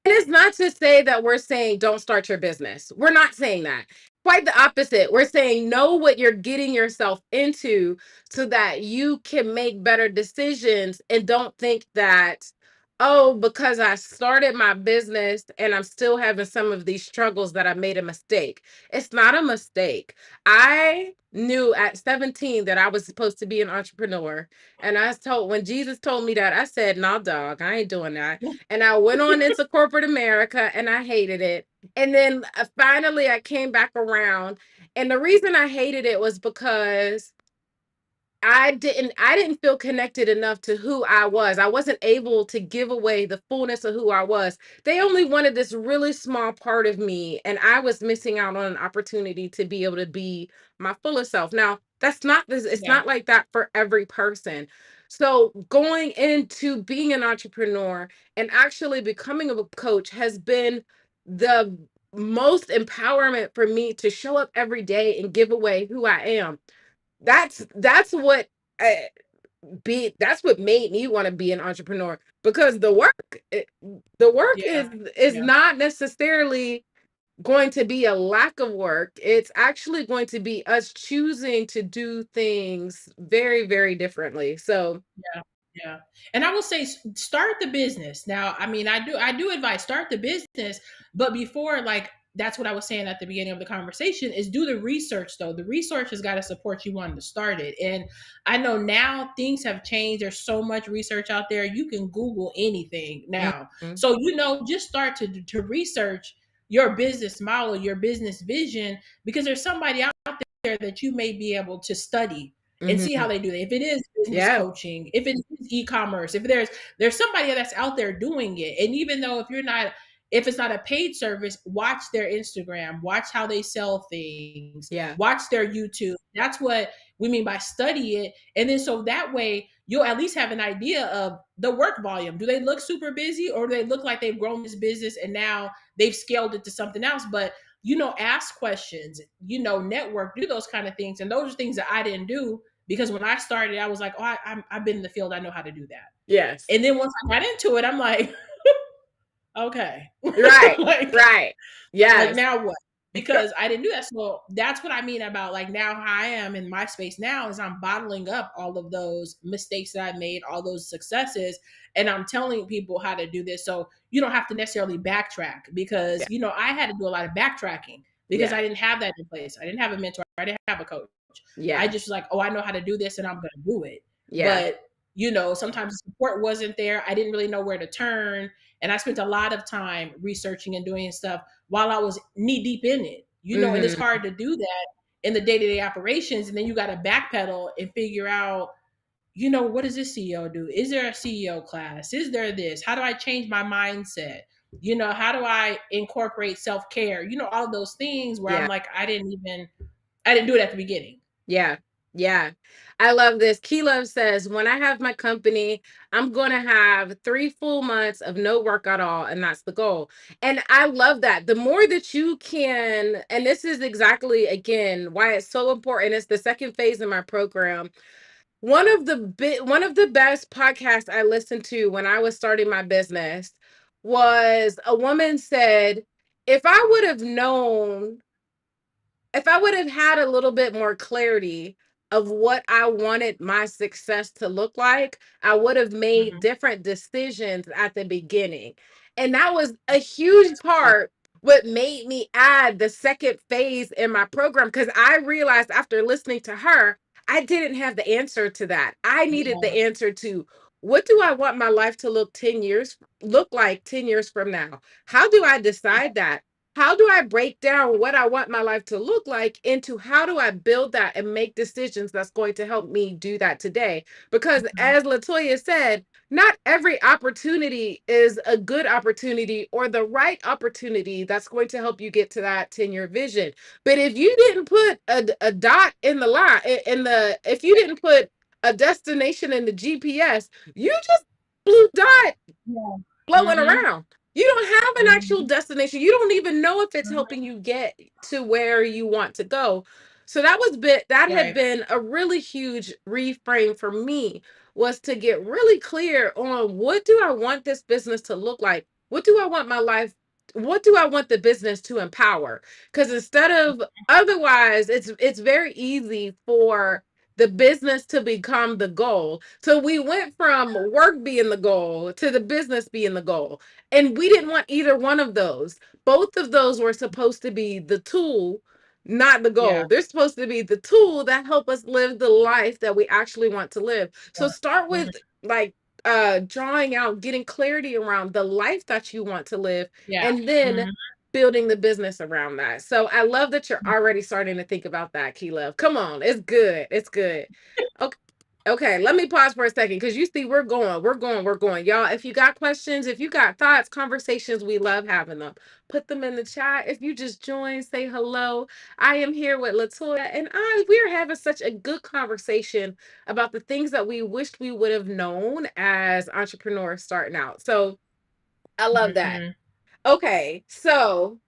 And it's not to say that we're saying don't start your business. We're not saying that. Quite the opposite. We're saying know what you're getting yourself into so that you can make better decisions, and don't think that, oh, because I started my business and I'm still having some of these struggles, that I made a mistake. It's not a mistake. I knew at 17 that I was supposed to be an entrepreneur. And I was told, when Jesus told me that, I said, no, dog, I ain't doing that. And I went on into corporate America and I hated it. And then finally I came back around. And the reason I hated it was because I didn't feel connected enough to who I was. I wasn't able to give away the fullness of who I was. They only wanted this really small part of me, and I was missing out on an opportunity to be able to be my fullest self. Now, that's not this it's Yeah, not like that for every person. So, going into being an entrepreneur and actually becoming a coach has been the most empowerment for me to show up every day and give away who I am. That's what uh, that's what made me want to be an entrepreneur, because the work Yeah. is Yeah. not necessarily going to be a lack of work. It's actually going to be us choosing to do things very, very differently. So, Yeah, yeah. And I will say, start the business. Now, I mean, I do advise start the business, but before, like, that's what I was saying at the beginning of the conversation, is do the research though. The research has got to support you wanting to start it. And I know now things have changed. There's so much research out there. You can Google anything now. mhm, So, just start to research your business model, your business vision, because there's somebody out there that you may be able to study and see how mhm, they do that. If it is business yeah, coaching, if it is e-commerce, if there's somebody that's out there doing it. And even though if it's not a paid service, watch their Instagram, watch how they sell things, yeah, watch their YouTube. That's what we mean by study it. And then so that way you'll at least have an idea of the work volume. Do they look super busy, or do they look like they've grown this business and now they've scaled it to something else? But ask questions, network, do those kind of things. And those are things that I didn't do, because when I started, I was like, oh, I've been in the field. I know how to do that. yes, And then once I got into it, I'm like, okay, right, like, right, yes, now what? Because I didn't do that. So that's what I mean about, like, now how I am in my space now is I'm bottling up all of those mistakes that I made, all those successes, and I'm telling people how to do this. So you don't have to necessarily backtrack, because, yeah, I had to do a lot of backtracking because yeah, I didn't have that in place. I didn't have a mentor. I didn't have a coach. I yeah, just was like, oh, I know how to do this and I'm going to do it. yeah, But, sometimes the support wasn't there. I didn't really know where to turn. And I spent a lot of time researching and doing stuff while I was knee deep in it, and it's mhm, hard to do that in the day to day operations. And then you got to backpedal and figure out, what does this CEO do? Is there a CEO class? Is there this? How do I change my mindset? How do I incorporate self care? All of those things where I'm yeah. like, I didn't do it at the beginning. Yeah. Yeah. I love this. Key Love says, when I have my company, I'm going to have 3 full months of no work at all. And that's the goal. And I love that. The more that you can, and this is exactly, again, why it's so important. It's the second phase of my program. One of the best podcasts I listened to when I was starting my business was a woman said, if I would have known if I would have had a little bit more clarity of what I wanted my success to look like, I would have made Mhm. different decisions at the beginning. And that was a huge part what made me add the second phase in my program, because I realized after listening to her, I didn't have the answer to that. I needed the Yeah. answer to, what do I want my life to look like 10 years from now? How do I decide that? How do I break down what I want my life to look like into how do I build that and make decisions that's going to help me do that today? Because Mhm. as Latoya said, not every opportunity is a good opportunity or the right opportunity that's going to help you get to that 10-year vision. But if you didn't put a dot in the line, if you didn't put a destination in the GPS, you just blue dot Yeah. blowing Mhm. around. You don't have an actual Mhm. destination. You don't even know if it's Mhm. helping you get to where you want to go. So that had Right. been a really huge reframe for me, was to get really clear on, what do I want this business to look like? What do I want my life what do I want the business to empower? Cuz instead of otherwise it's very easy for the business to become the goal. So we went from work being the goal to the business being the goal. And we didn't want either one of those. Both of those were supposed to be the tool, not the Yeah. goal. They're supposed to be the tool that help us live the life that we actually want to live. So Yeah. start Mhm. with, like, drawing out, getting clarity around the life that you want to live, Yeah. and then Mhm. building the business around that. So I love that you're already starting to think about that, Key Love. Come on, it's good. It's good. Okay. Okay, let me pause for a second, because you see we're going. Y'all, if you got questions, if you got thoughts, conversations, we love having them. Put them in the chat. If you just joined, say hello. I am here with Latoya, and we're having such a good conversation about the things that we wished we would have known as entrepreneurs starting out. So I love that. Mhm. Okay, so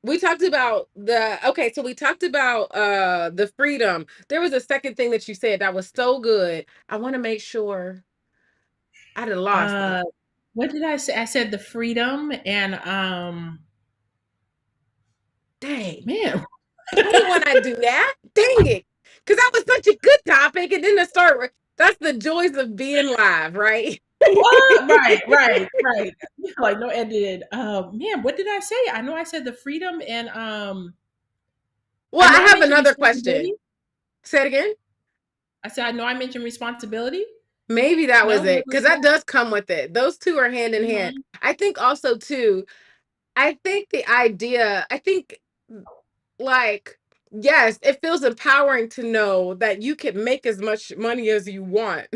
we talked about so we talked about the freedom. There was a second thing that you said that was so good. I want to make sure I'd have lost it. Uh, what did I say? I said the freedom and Dang. man. I didn't want to do that. Dang it. Because that was such a good topic. And then to start with, that's the joys of being live, right? What? Right. Like no edited. Man, what did I say? I know I said the freedom and Well, I know I I have mentioned another responsibility. question. Say it again. I said I know I mentioned responsibility. Maybe that was No, what it. was Because that that? does come with it. Those two are hand in hand. Mhm. I think also, too, I think the idea, I think like, yes, it feels empowering to know that you can make as much money as you want.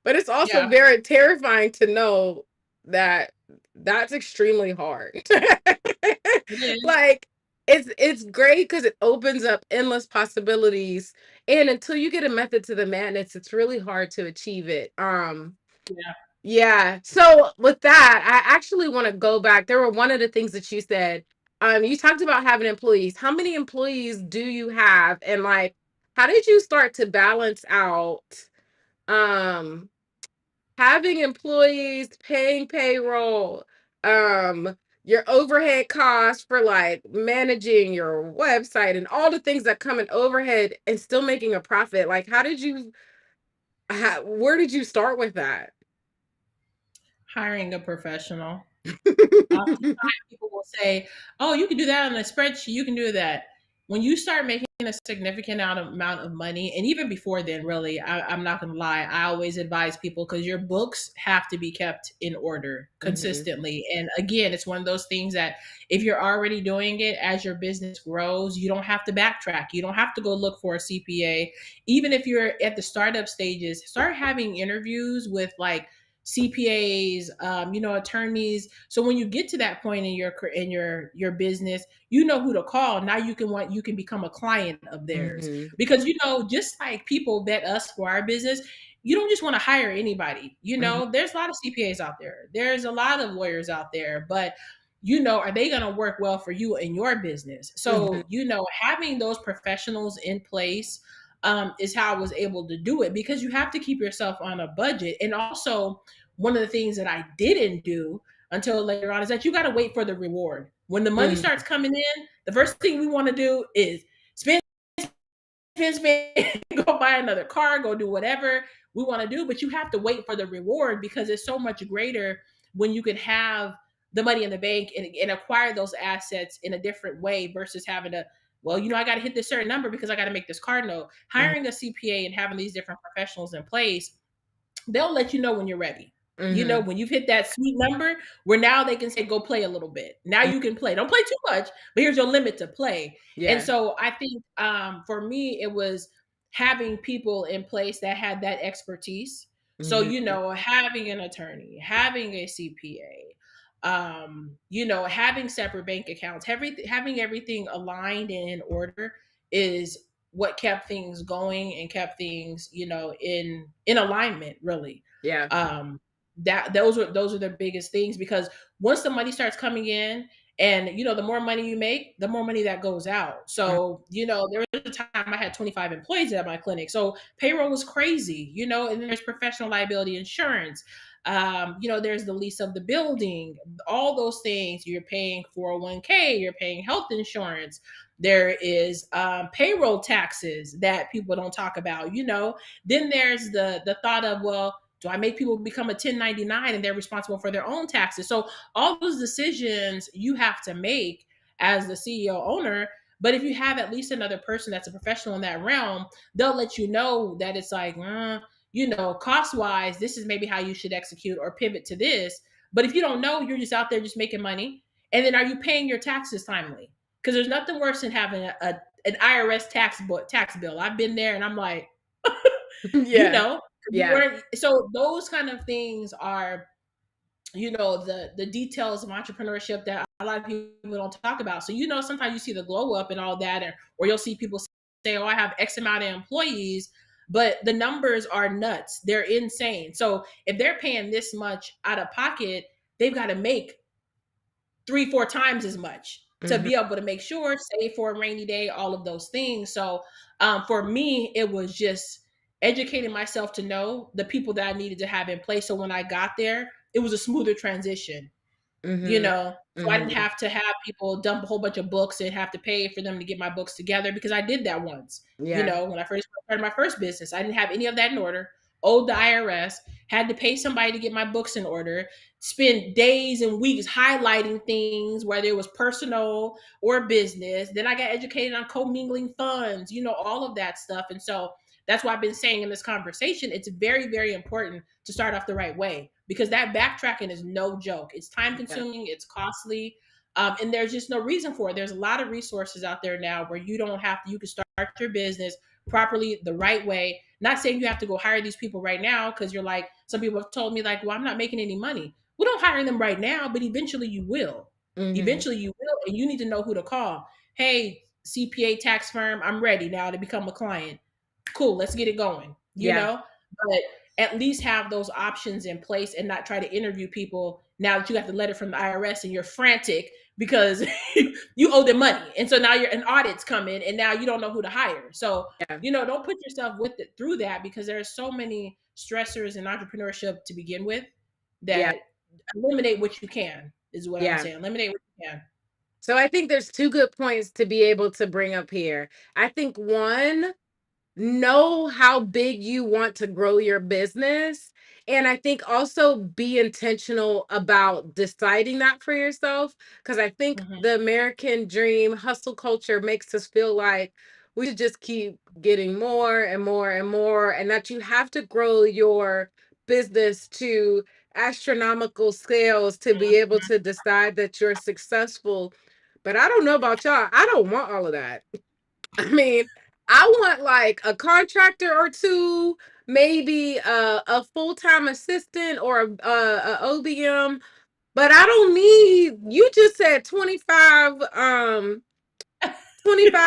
But it's also Yeah, very terrifying to know that that's extremely hard. it is. Like, it's great because it opens up endless possibilities. And until you get a method to the madness, it's really hard to achieve it. Yeah. Yeah. So with that, I actually want to go back. There were one of the things that you said. You talked about having employees. How many employees do you have? And like, how did you start to balance out um having employees, paying payroll, your overhead costs for like managing your website and all the things that come in overhead and still making a profit? Like, where did you start with that? Hiring a professional. Oftentimes people will say, "Oh, you can do that on a spreadsheet. You can do that." When you start making a significant amount of money, and even before then, really, I'm not going to lie. I always advise people because your books have to be kept in order Hmm. consistently. And again, it's one of those things that if you're already doing it as your business grows, you don't have to backtrack. You don't have to go look for a CPA. Even if you're at the startup stages, start having interviews with like CPAs, attorneys. So when you get to that point in your business, you know who to call. Now you can become a client of theirs Hmm. because just like people vet us for our business, you don't just want to hire anybody. Hmm. There's a lot of CPAs out there. There's a lot of lawyers out there, but are they going to work well for you in your business? Hmm. So having those professionals in place is how I was able to do it because you have to keep yourself on a budget. And also, one of the things that I didn't do until later on is that you got to wait for the reward. When the money Hmm. starts coming in, the first thing we want to do is spend, spend, go buy another car, go do whatever we want to do. But you have to wait for the reward because it's so much greater when you can have the money in the bank and acquire those assets in a different way versus having to, well, I got to hit this certain number because I got to make this card note. Hiring a CPA and having these different professionals in place, they'll let you know when you're ready. Hmm. When you've hit that sweet number where now they can say, go play a little bit. Now you can play. Don't play too much, but here's your limit to play. And Yeah. so I think for me, it was having people in place that had that expertise. So, Hmm. having an attorney, having a CPA, having separate bank accounts, having everything aligned and in order is what kept things going and kept things in alignment really. Yeah. That those are the biggest things because once the money starts coming in and the more money you make, the more money that goes out. So there was a time I had 25 employees at my clinic, so payroll was crazy. And then there's professional liability insurance. There's the lease of the building, all those things. You're paying 401k, you're paying health insurance, there is payroll taxes that people don't talk about. Then there's the thought of, well, do I make people become a 1099 and they're responsible for their own taxes? So all those decisions you have to make as the CEO owner. But if you have at least another person that's a professional in that realm, they'll let you know that it's like, cost wise, this is maybe how you should execute or pivot to this. But if you don't know, you're just out there just making money. And then are you paying your taxes timely? Because there's nothing worse than having an IRS tax bill. I've been there, and I'm like, Yeah. you Yeah. weren't. So those kind of things are, the details of entrepreneurship that a lot of people don't talk about. So sometimes you see the glow up and all that, or you'll see people say, "Oh, I have X amount of employees." But the numbers are nuts. They're insane. So if they're paying this much out of pocket, they've got to make 3, 4 times as much. to Mhm. be able to make sure, save for a rainy day, all of those things. So for me, it was just educating myself to know the people that I needed to have in place. So when I got there, it was a smoother transition, Mhm. so I didn't Mhm. have to have people dump a whole bunch of books and have to pay for them to get my books together, because I did that once. Yeah. When I first started my first business, I didn't have any of that in order. Owed the IRS, had to pay somebody to get my books in order, spend days and weeks highlighting things, whether it was personal or business. Then I got educated on commingling funds, all of that stuff. And so that's why I've been saying in this conversation, it's very, very important to start off the right way, because that backtracking is no joke. It's time Yeah. consuming, it's costly, and there's just no reason for it. There's a lot of resources out there now where you don't have to, you can start your business properly the right way. Not saying you have to go hire these people right now, because you're like, some people have told me, like, well, I'm not making any money. Well, don't hire them right now, but eventually you will. Mhm. Eventually you will, and you need to know who to call. Hey, CPA tax firm, I'm ready now to become a client. Cool, let's get it going, Yeah. but at least have those options in place and not try to interview people now that you got the letter from the IRS and you're frantic because you owe them money. And so now you're an audit's coming and now you don't know who to hire. So, Yeah. don't put yourself with it through that, because there are so many stressors in entrepreneurship to begin with, Yeah. that eliminate what you can, is what I'm Yeah. saying. Eliminate what you can. So I think there's two good points to be able to bring up here. I think one, know how big you want to grow your business. And I think also be intentional about deciding that for yourself. Because I think Mhm. the American dream hustle culture makes us feel like we should just keep getting more and more and more, and that you have to grow your business to astronomical scales to be able to decide that you're successful. But I don't know about y'all. I don't want all of that. I mean, I want like a contractor or two, maybe a full-time assistant or a OBM, but I don't need, you just said 25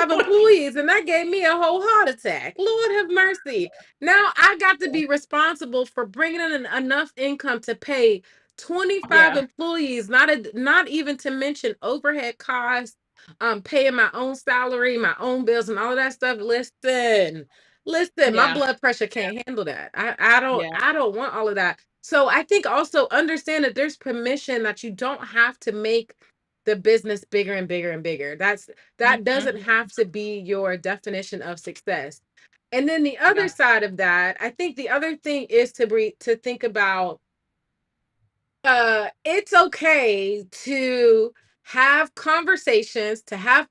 employees, and that gave me a whole heart attack. Lord have mercy. Now I got to be responsible for bringing in enough income to pay 25 Yeah. employees, not even to mention overhead costs, paying my own salary, my own bills, and all of that stuff. Listen, my Yeah. blood pressure can't handle that. I don't Yeah. I don't want all of that. So I think also understand that there's permission, that you don't have to make the business bigger and bigger and bigger. That Mhm. doesn't have to be your definition of success. And then the other Yeah. side of that, I think the other thing is to think about, it's okay to have conversations, to have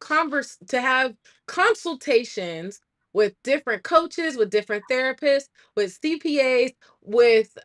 consultations with different coaches, with different therapists, with CPAs, with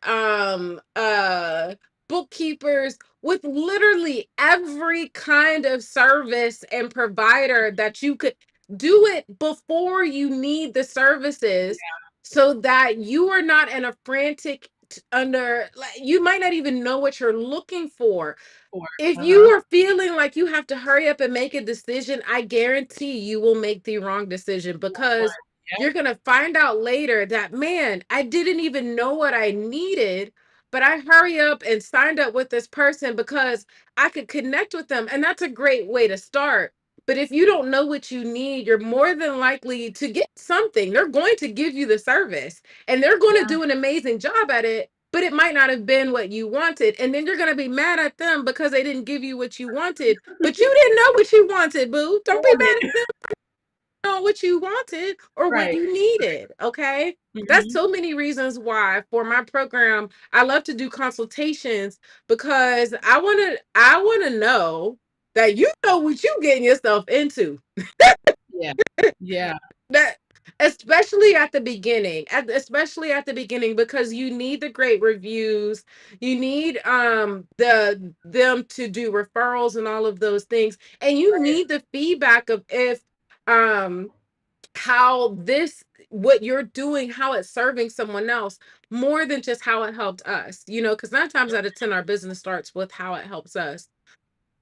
bookkeepers, with literally every kind of service and provider that you could. Do it before you need the services, so that you are not in a frantic under, like, you might not even know what you're looking for. Or, If you uh-huh. are feeling like you have to hurry up and make a decision, I guarantee you will make the wrong decision, Or, because yeah. you're going to find out later that, man, I didn't even know what I needed, but I hurry up and signed up with this person because I could connect with them. And that's a great way to start. But if you don't know what you need, you're more than likely to get something. They're going to give you the service and they're going to Yeah. do an amazing job at it, but it might not have been what you wanted. And then you're going to be mad at them because they didn't give you what you wanted, but you didn't know what you wanted, boo. Don't be mad at them know what you wanted or what Right. you needed. Okay. That's Mhm. so many reasons why for my program, I love to do consultations, because I want to know that you know what you getting yourself into. Yeah. Yeah. That, especially at the beginning, especially at the beginning, because you need the great reviews, you need them to do referrals and all of those things, and you Right. need the feedback of if um how this, what you're doing, how it's serving someone else, more than just how it helped us, because 9 times out of 10 our business starts with how it helps us.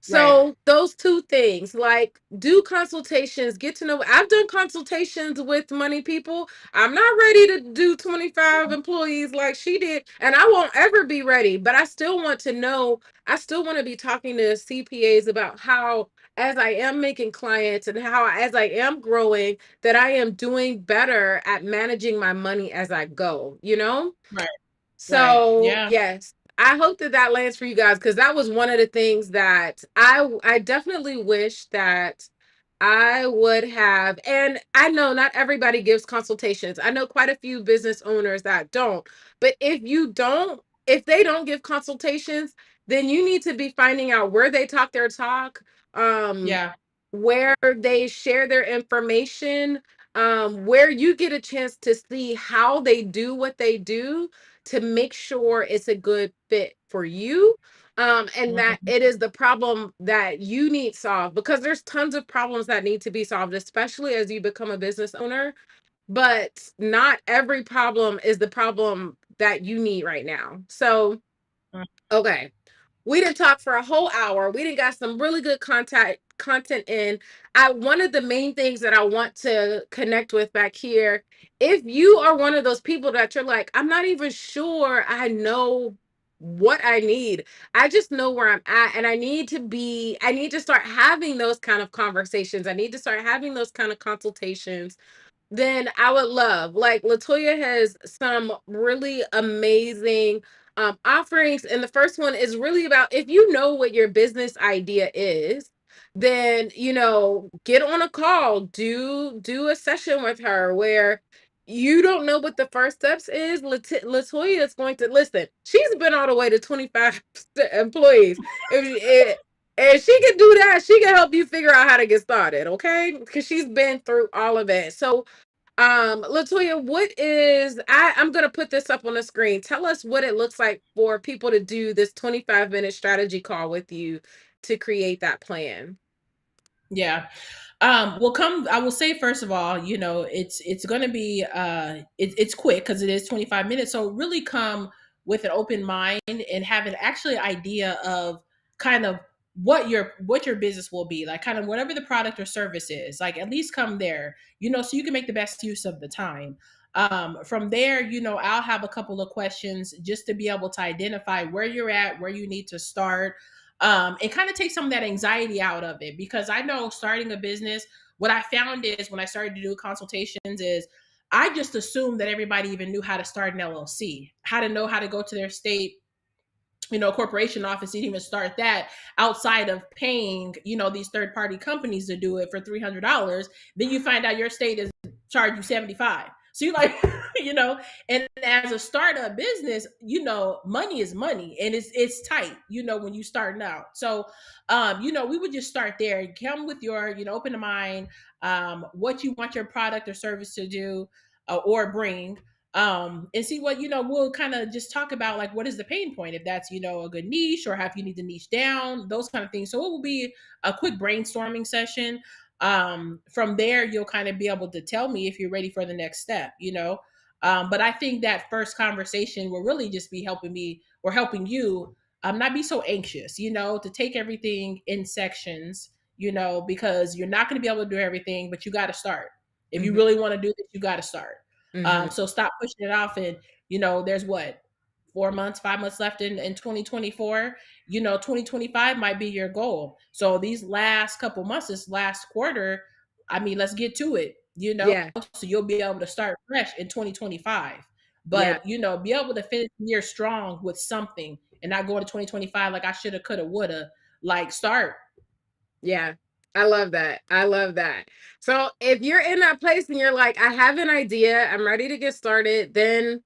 Right. So those two things, like, do consultations, get to know. I've done consultations with money people. I'm not ready to do 25 employees like she did, and I won't ever be ready, but I still want to know. I still want to be talking to CPAs about how as I am making clients and how as I am growing, that I am doing better at managing my money as I go, you know? Right. Right. So, Yeah. yes, I hope that that lands for you guys because that was one of the things that I definitely wish that I would have. And I know not everybody gives consultations. I know quite a few business owners that don't. But if they don't give consultations, then you need to be finding out where they talk their talk, um, Yeah. where they share their information, where you get a chance to see how they do what they do to make sure it's a good fit for you, and that Mhm. it is the problem that you need solved, because there's tons of problems that need to be solved, especially as you become a business owner, but not every problem is the problem that you need right now. So okay, we didn't talk for a whole hour. We didn't got some really good content in. I One of the main things that I want to connect with back here, if you are one of those people that you're like, I'm not even sure I know what I need. I just know where I'm at, and I need to start having those kind of conversations. I need to start having those kind of consultations. Then I would love, like Latoya has some really amazing offerings. And the first one is really about, if you know what your business idea is, then, get on a call, do a session with her where you don't know what the first steps is. Latoya is going to listen. She's been all the way to 25 employees. If she can do that, she can help you figure out how to get started, okay? Because she's been through all of it. So Latoya, I'm gonna put this up on the screen. Tell us what it looks like for people to do this 25-minute strategy call with you to create that plan. Yeah. Well, I will say first of all, it's going to be it's quick because it is 25 minutes. So really come with an open mind and have an actually idea of kind of what your business will be, like kind of whatever the product or service is. Like at least come there, so you can make the best use of the time. From there, I'll have a couple of questions just to be able to identify where you're at, where you need to start, and kind of take some of that anxiety out of it. Because I know starting a business, what I found is when I started to do consultations is I just assumed that everybody even knew how to start an LLC, how to know how to go to their state, corporation office, didn't even start that outside of paying, these third party companies to do it for $300. Then you find out your state is charge you 75. So you like, you know, and as a startup business, money is money and it's tight, when you starting out. So, we would just start there. Come with your, open mind, what you want your product or service to do or bring, and see what, we'll kind of just talk about, like, what is the pain point, if that's, a good niche, or if you need to niche down, those kind of things. So it will be a quick brainstorming session. From there you'll kind of be able to tell me if you're ready for the next step, but I think that first conversation will really just be helping me or helping you, not be so anxious, to take everything in sections, because you're not going to be able to do everything, but you got to start. If you Hmm. really want to do this, you got to start. Hmm. So stop pushing it off. And, there's what, 4 months, 5 months left in 2024. 2025 might be your goal. So these last couple months, this last quarter, I mean, let's get to it, Yeah. so you'll be able to start fresh in 2025. Yeah. But, be able to finish the year strong with something and not go into 2025 like I shoulda, coulda, woulda. Like, start. Yeah. I love that. I love that. So if you're in that place and you're like, I have an idea, I'm ready to get started, then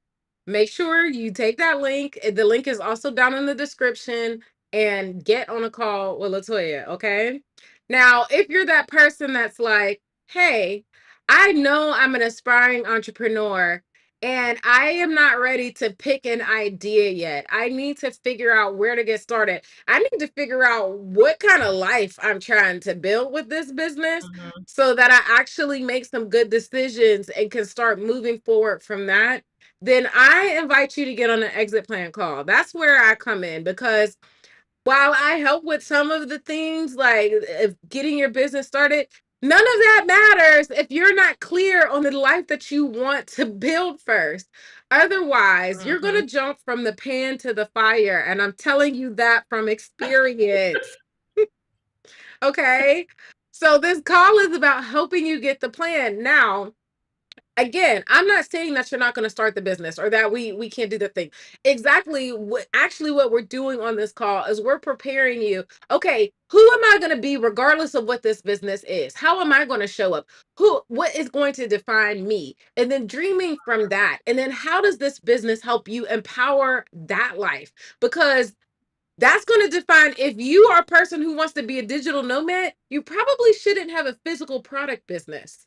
make sure you take that link. The link is also down in the description, and get on a call with Latoya. Okay. Now, if you're that person that's like, hey, I know I'm an aspiring entrepreneur and I am not ready to pick an idea yet. I need to figure out where to get started. I need to figure out what kind of life I'm trying to build with this business Mhm. so that I actually make some good decisions and can start moving forward from that. Then I invite you to get on an exit plan call. That's where I come in, because while I help with some of the things like if getting your business started, none of that matters if you're not clear on the life that you want to build first. Otherwise, you're going Mhm. to jump from the pan to the fire. And I'm telling you that from experience. Okay. So this call is about helping you get the plan. Now, again, I'm not saying that you're not going to start the business or that we can't do the thing. Exactly what actually what we're doing on this call is we're preparing you. Okay, who am I going to be regardless of what this business is? How am I going to show up? Who what is going to define me? And then dreaming from that. And then how does this business help you empower that life? Because that's going to define if you are a person who wants to be a digital nomad, you probably shouldn't have a physical product business.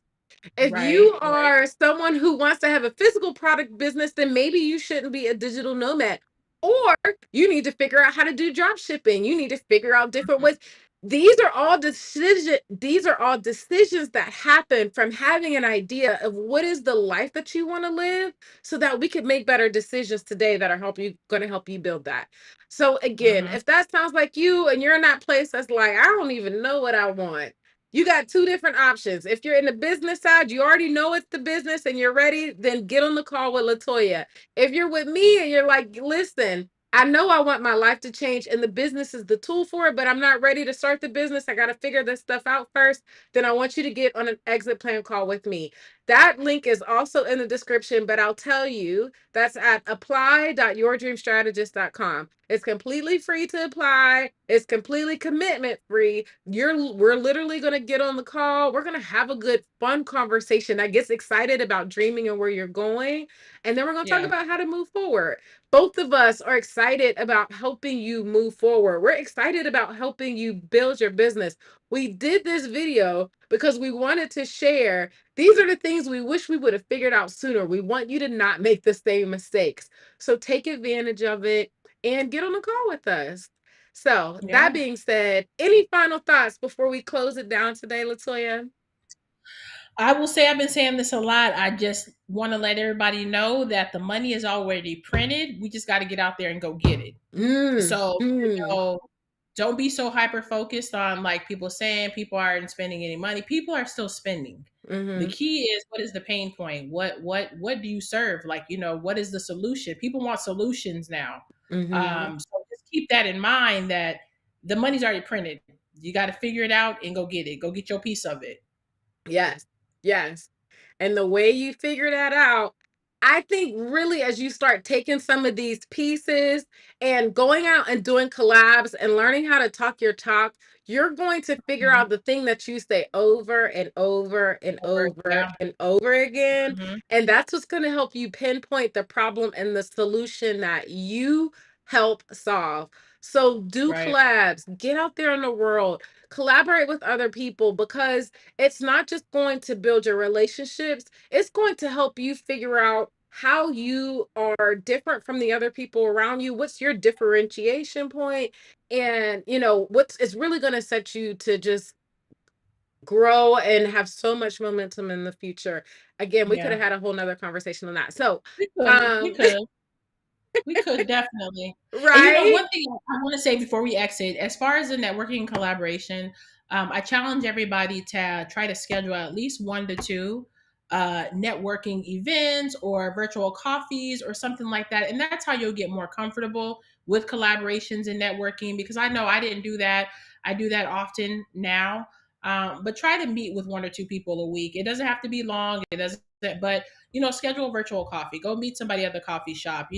If you Right, right. are someone who wants to have a physical product business, then maybe you shouldn't be a digital nomad. Or you need to figure out how to do drop shipping. You need to figure out different ways. These are all decisions that happen from having an idea of what is the life that you want to live so that we could make better decisions today that are going to help you build that. So again, Mm-hmm. if that sounds like you and you're in that place that's like, I don't even know what I want, you got two different options. If you're in the business side, you already know it's the business and you're ready, then get on the call with Latoya. If you're with me and you're like, listen, I know I want my life to change and the business is the tool for it, but I'm not ready to start the business. I got to figure this stuff out first. Then I want you to get on an exit plan call with me. That link is also in the description, but I'll tell you that's at apply.yourdreamstrategist.com. It's completely free to apply. It's completely commitment free. We're literally going to get on the call. We're going to have a good fun conversation that gets excited about dreaming and where you're going. And then we're going to talk Yeah. about how to move forward. Both of us are excited about helping you move forward. We're excited about helping you build your business. We did this video because we wanted to share these are the things we wish we would have figured out sooner. We want you to not make the same mistakes. So take advantage of it and get on the call with us. So, that Yeah. being said, any final thoughts before we close it down today, Latoya? I will say I've been saying this a lot. I just want to let everybody know that the money is already printed. We just got to get out there and go get it. Mm, So, mm, don't be so hyper focused on like people saying people aren't spending any money. People are still spending. The mm-hmm, key is what is the pain point? What do you serve? Like, what is the solution? People want solutions now. mm-hmm. So just keep that in mind that the money's already printed. You got to figure it out and go get it. Go get your piece of it. Yes. Yes. And the way you figure that out, I think really as you start taking some of these pieces and going out and doing collabs and learning how to talk your talk, you're going to figure Mhm. out the thing that you say over and over and over Yeah. and over again. Mhm. And that's what's going to help you pinpoint the problem and the solution that you help solve. So do Right. collabs, get out there in the world, collaborate with other people because it's not just going to build your relationships, it's going to help you figure out how you are different from the other people around you. What's your differentiation point? And, what's it's really going to set you to just grow and have so much momentum in the future. Again, we could Yeah. have had a whole nother conversation on that. So, We could. We um, could. We could definitely. And right? one thing I want to say before we exit, as far as the networking and collaboration, I challenge everybody to try to schedule at least 1 to 2 networking events or virtual coffees or something like that. And that's how you'll get more comfortable with collaborations and networking because I know I didn't do that. I do that often now. But try to meet with 1 or 2 people a week. It doesn't have to be long. It doesn't, but schedule a virtual coffee. Go meet somebody at the coffee shop.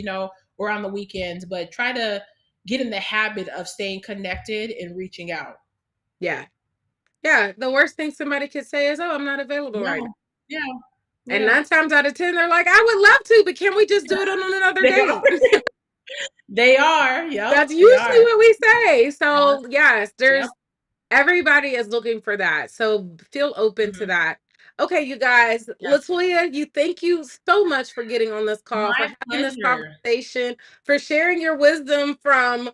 Or on the weekends, but try to get in the habit of staying connected and reaching out. Yeah. Yeah. The worst thing somebody could say is, oh, I'm not available Yeah, right now. yeah, And yeah. 9 times out of 10, they're like, I would love to, but can we just do it on another They are. date? They are. Yep, That's they usually are. what we say. Yeah, So, yes, yep. everybody is looking for that. So, feel open to Mhm. that. Okay, you guys, Yeah. Latoya, thank you so much for getting on this call, for My having this pleasure. conversation, for sharing your wisdom from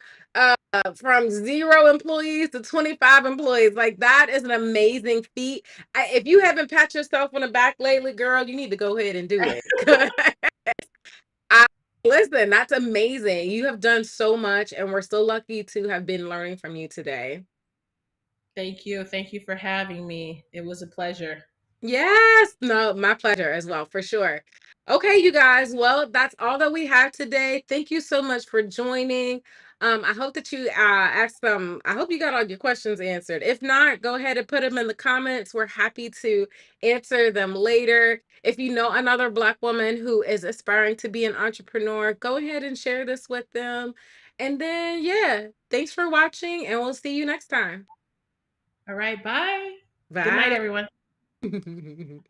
0 employees to 25 employees. Like that is an amazing feat. If you haven't pat yourself on the back lately, girl, you need to go ahead and do it. I listen, that's amazing. You have done so much, and we're so lucky to have been learning from you today. Thank you. Thank you for having me. It was a pleasure. Yes, no, my pleasure as well, for sure. Okay, you guys. Well, that's all that we have today. Thank you so much for joining. I hope that you asked them. I hope you got all your questions answered. If not, go ahead and put them in the comments. We're happy to answer them later. If you know another Black woman who is aspiring to be an entrepreneur, go ahead and share this with them. And then, yeah, thanks for watching, and we'll see you next time. All right, bye. Good night, Bye. everyone.